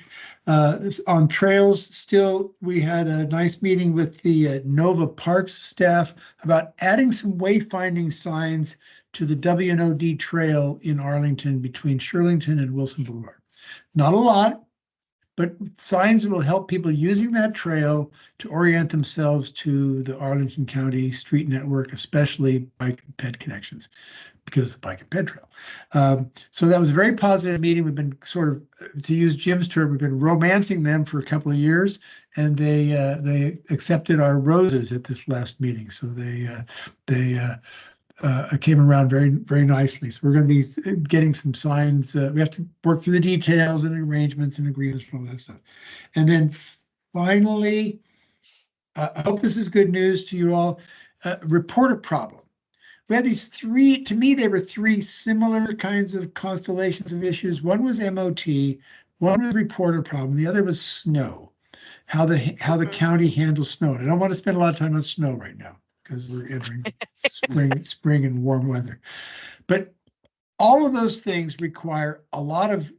On trails, still, we had a nice meeting with the Nova Parks staff about adding some wayfinding signs to the WNOD trail in Arlington between Shirlington and Wilson Boulevard. Not a lot, but signs that will help people using that trail to orient themselves to the Arlington County street network, especially bike and ped connections, because it's a bike and ped trail. So that was a very positive meeting. We've been sort of, to use Jim's term, we've been romancing them for a couple of years, and they accepted our roses at this last meeting. So they came around very, very nicely. So we're going to be getting some signs. We have to work through the details and arrangements and agreements and all that stuff. And then finally, I hope this is good news to you all. Reporter problem. We had these three, to me, they were three similar kinds of constellations of issues. One was MOT, one was reporter problem, the other was snow, how the county handles snow. And I don't want to spend a lot of time on snow right now, because we're entering spring and warm weather. But all of those things require a lot of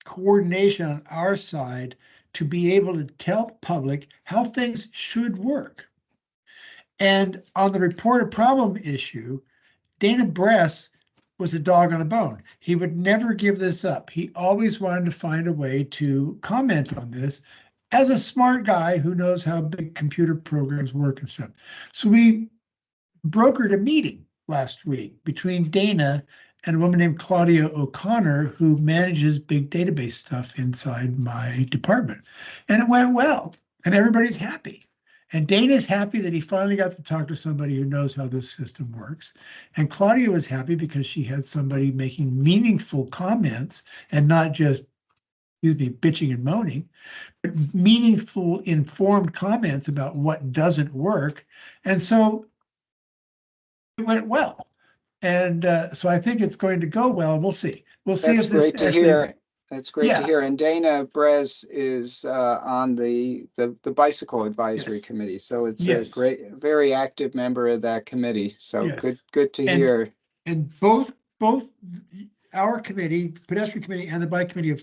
coordination on our side to be able to tell the public how things should work. And on the reported problem issue, Dana Bress was a dog on a bone. He would never give this up. He always wanted to find a way to comment on this, as a smart guy who knows how big computer programs work and stuff. So we brokered a meeting last week between Dana and a woman named Claudia O'Connor, who manages big database stuff inside my department. And it went well, and everybody's happy. And Dana's happy that he finally got to talk to somebody who knows how this system works. And Claudia was happy because she had somebody making meaningful comments and not just, bitching and moaning, but meaningful, informed comments about what doesn't work. And so it went well. And so I think it's going to go well. We'll see. We'll see. That's if this great to actually, hear. That's great to Yeah. hear. And Dana Brez is on the bicycle advisory Yes. committee. So it's Yes. a great, very active member of that committee. So Yes. good to And- hear. And both our committee, the pedestrian committee and the bike committee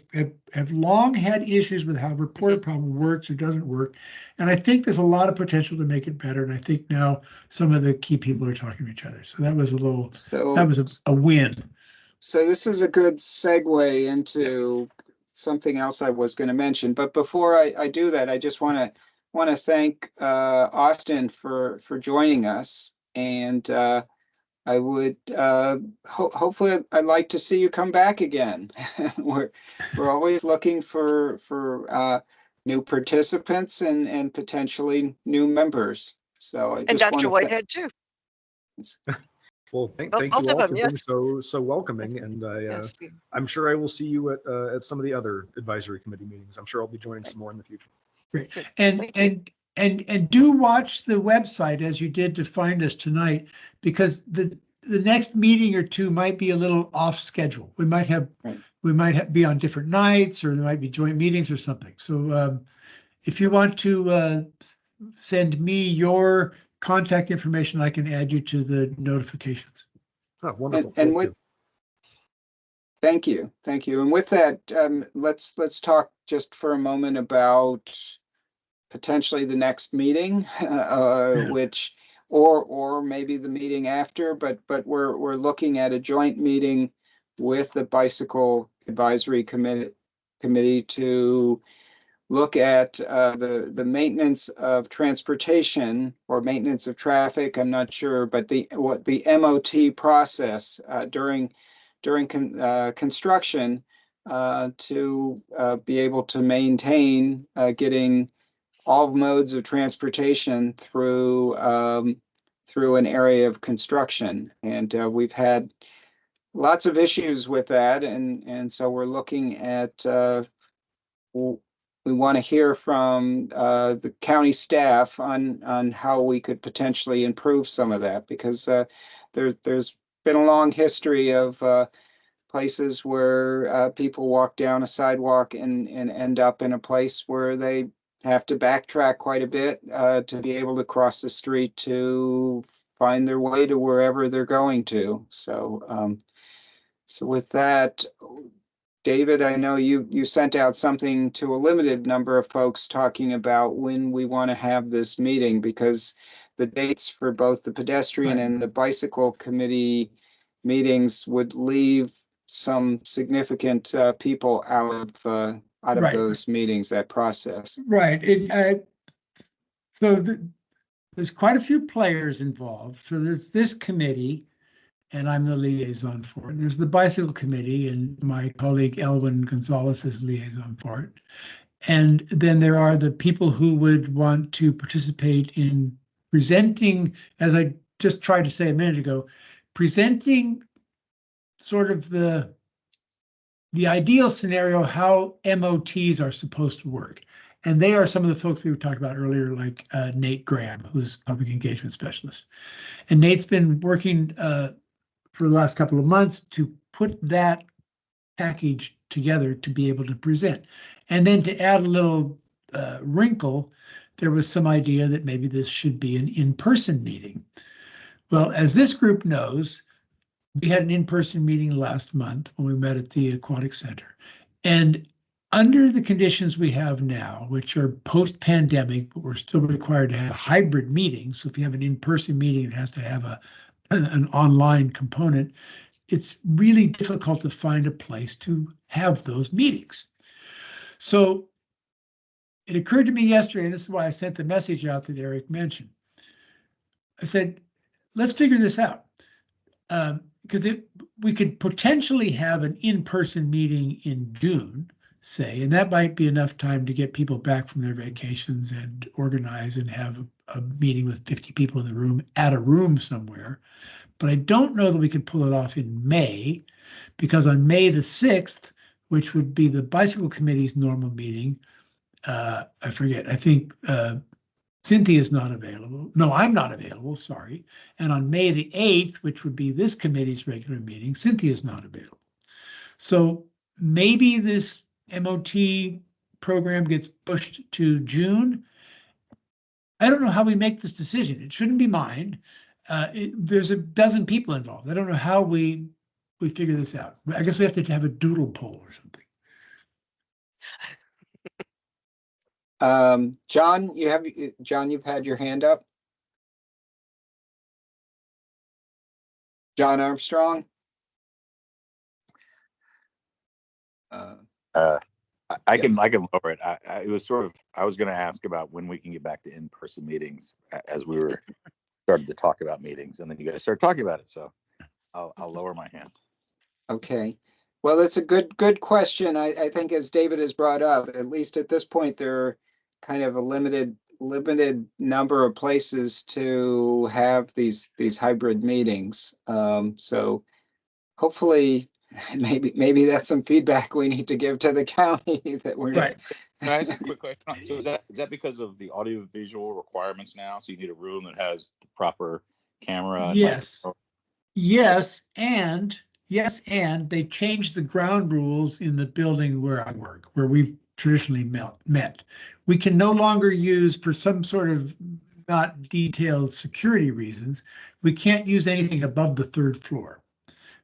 have long had issues with how reported problem works or doesn't work. And I think there's a lot of potential to make it better. And I think now some of the key people are talking to each other. So that was a win. So this is a good segue into something else I was going to mention. But before I do that, I just want to thank Austin for joining us. And I would hopefully I'd like to see you come back again. We're always looking for new participants and potentially new members. So I And just Dr. want to Whitehead too. Well, thank Both you all of for them, being so welcoming, and yes. I'm sure I will see you at some of the other advisory committee meetings. I'm sure I'll be joining some more in the future. Great. Good. And Thank you. and do watch the website as you did to find us tonight, because the next meeting or two might be a little off schedule. We might have be on different nights, or there might be joint meetings or something. So if you want to send me your contact information, I can add you to the notifications. Oh, wonderful. And with, thank you. And with that, let's talk just for a moment about potentially the next meeting, which, or maybe the meeting after, but we're looking at a joint meeting with the Bicycle Advisory Committee to look at the maintenance of transportation or maintenance of traffic. I'm not sure, but the MOT process during construction to be able to maintain getting all modes of transportation through through an area of construction. And we've had lots of issues with that, and so we're looking at we want to hear from the county staff on how we could potentially improve some of that, because there's been a long history of places where people walk down a sidewalk and end up in a place where they have to backtrack quite a bit to be able to cross the street to find their way to wherever they're going to. So so with that, David, I know you sent out something to a limited number of folks talking about when we want to have this meeting, because the dates for both the pedestrian and the bicycle committee meetings would leave some significant people out of those meetings, that process. Right. There's quite a few players involved. So there's this committee, and I'm the liaison for it. There's the bicycle committee, and my colleague Elwin Gonzalez is liaison for it. And then there are the people who would want to participate in presenting, as I just tried to say a minute ago, presenting sort of the ideal scenario, how MOTs are supposed to work. And they are some of the folks we were talking about earlier, like Nate Graham, who's public engagement specialist. And Nate's been working for the last couple of months to put that package together to be able to present. And then to add a little wrinkle, there was some idea that maybe this should be an in-person meeting. Well, as this group knows, we had an in-person meeting last month when we met at the Aquatic Center. And under the conditions we have now, which are post-pandemic, but we're still required to have hybrid meetings. So if you have an in-person meeting, it has to have an online component. It's really difficult to find a place to have those meetings. So it occurred to me yesterday, and this is why I sent the message out that Eric mentioned. I said, let's figure this out. Because we could potentially have an in-person meeting in June, say, and that might be enough time to get people back from their vacations and organize and have a meeting with 50 people in the room at a room somewhere. But I don't know that we could pull it off in May, because on May the 6th, which would be the bicycle committee's normal meeting, I forget, I think Cynthia's not available. No, I'm not available, sorry. And on May the 8th, which would be this committee's regular meeting, Cynthia's not available. So maybe this MOT program gets pushed to June. I don't know how we make this decision. It shouldn't be mine. There's a dozen people involved. I don't know how we figure this out. I guess we have to have a doodle poll or something. John, you've had your hand up. John Armstrong. I can lower it. It was sort of, I was going to ask about when we can get back to in-person meetings as we were started to talk about meetings, and then you guys started talking about it. So I'll lower my hand. Okay. Well, that's a good question. I think, as David has brought up, at least at this point, there are kind of a limited limited number of places to have these hybrid meetings. So hopefully, maybe that's some feedback we need to give to the county that we're Right. Can I ask a quick question? So is that because of the audio visual requirements now? So you need a room that has the proper camera and Yes. microphone? Yes, and they changed the ground rules in the building where I work, where we've traditionally met. We can no longer use, for some sort of not detailed security reasons, we can't use anything above the 3rd floor.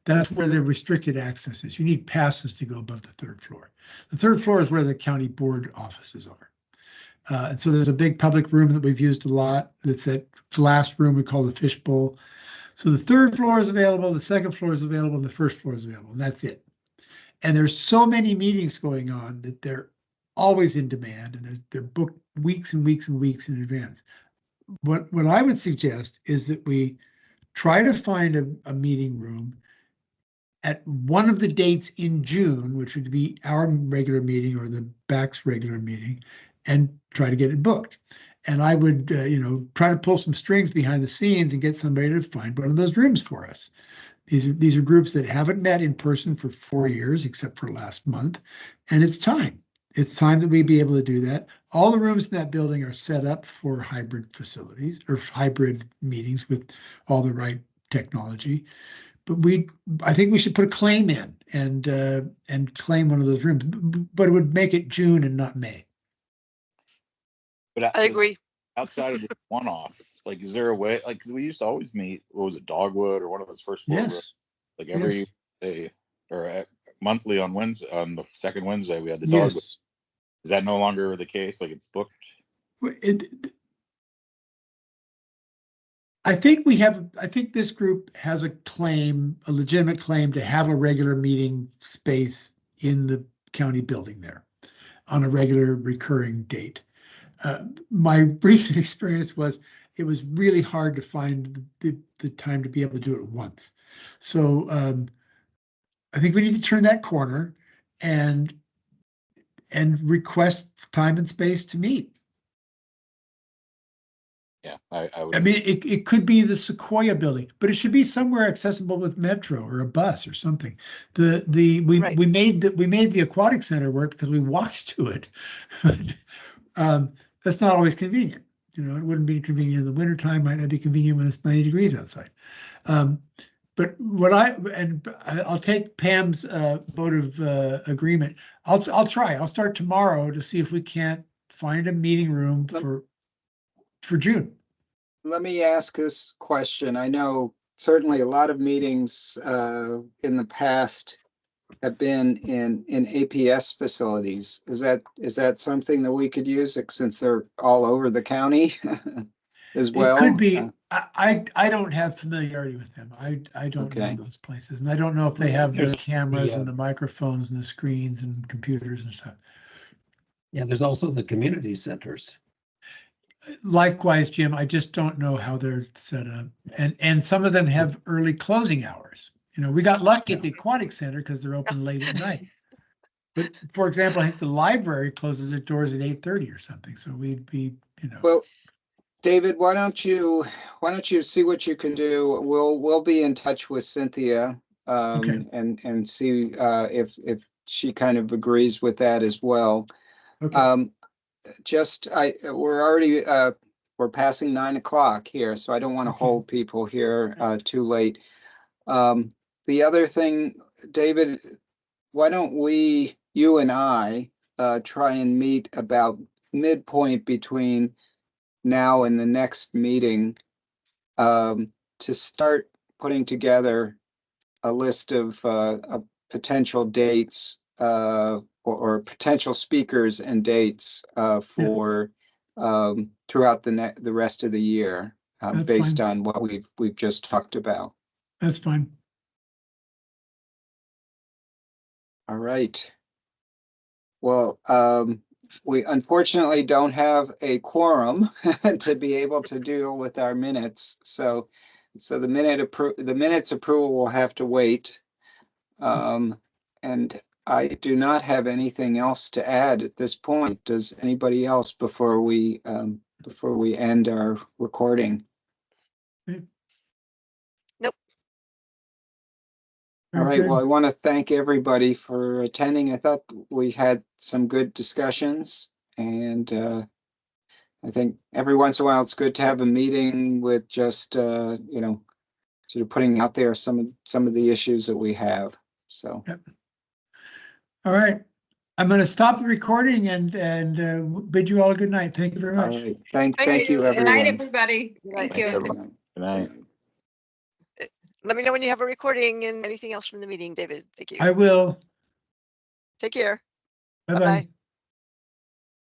That's where the restricted access is. You need passes to go above the 3rd floor. The 3rd floor is where the county board offices are. And so there's a big public room that we've used a lot. It's that last room we call the fishbowl. So the 3rd floor is available, the 2nd floor is available, and the 1st floor is available, and that's it. And there's so many meetings going on that they're always in demand, and they're booked weeks and weeks and weeks in advance. What I would suggest is that we try to find a meeting room at one of the dates in June, which would be our regular meeting or the PAC's regular meeting, and try to get it booked. And I would, try to pull some strings behind the scenes and get somebody to find one of those rooms for us. These are groups that haven't met in person for 4 years, except for last month, and it's time. It's time that we be able to do that. All the rooms in that building are set up for hybrid facilities or hybrid meetings with all the right technology. But I think we should put a claim in and claim one of those rooms, but it would make it June and not May. But I agree. outside of the one-off, like, is there a way? Like, 'cause we used to always meet. What was it, Dogwood or one of those first floor rooms? Yes. Like every Yes. day or monthly on Wednesday, on the 2nd Wednesday, we had the Dogwood. Yes. Is that no longer the case? Like, it's booked? I think this group has a legitimate claim to have a regular meeting space in the county building there on a regular recurring date. My recent experience was it was really hard to find the time to be able to do it once. So I think we need to turn that corner and request time and space to meet. Yeah, I would. I mean, it could be the Sequoia building, but it should be somewhere accessible with metro or a bus or something. Right. We made the aquatic center work because we walked to it. That's not always convenient. It wouldn't be convenient in the wintertime, might not be convenient when it's 90 degrees outside. But I'll take Pam's vote of agreement. I'll try. I'll start tomorrow to see if we can't find a meeting room for June. Let me ask this question. I know certainly a lot of meetings in the past have been in APS facilities. Is that something that we could use since they're all over the county as well? It could be. I don't have familiarity with them. I don't know Okay. those places, and I don't know if they have the There's cameras and the, the microphones and the screens and computers and stuff. Yeah, there's also the community centers. Likewise, Jim, I just don't know how they're set up, and some of them have early closing hours. We got lucky at the aquatic center because they're open late at night. But for example, I think the library closes their doors at 8:30 or something. So we'd be, Well, David, why don't you see what you can do? We'll be in touch with Cynthia Okay. and see if she kind of agrees with that as well. Okay. We're passing 9 o'clock here, so I don't want to Okay. hold people here too late. The other thing, David, why don't you and I try and meet about midpoint between now and the next meeting to start putting together a list of potential dates or potential speakers and dates for throughout the rest of the year That's based fine. on what we've just talked about. That's fine. All right. Well, we unfortunately don't have a quorum to be able to deal with our minutes, so the minutes approval will have to wait. And I do not have anything else to add at this point. Does anybody else before we before we end our recording? Nope. All Very right, good. well, I want to thank everybody for attending. I thought we had some good discussions, and I think every once in a while it's good to have a meeting with just you know, sort of putting out there some of the issues that we have. So, Yep. All right. I'm going to stop the recording and bid you all a good night. Thank you very all much. right, Thank thank you, you. Good night, everyone. everybody. Good Thank night. you. Everyone. Good night. Let me know when you have a recording and anything else from the meeting, David. Thank you. I will. Take care. Bye-bye. Bye-bye.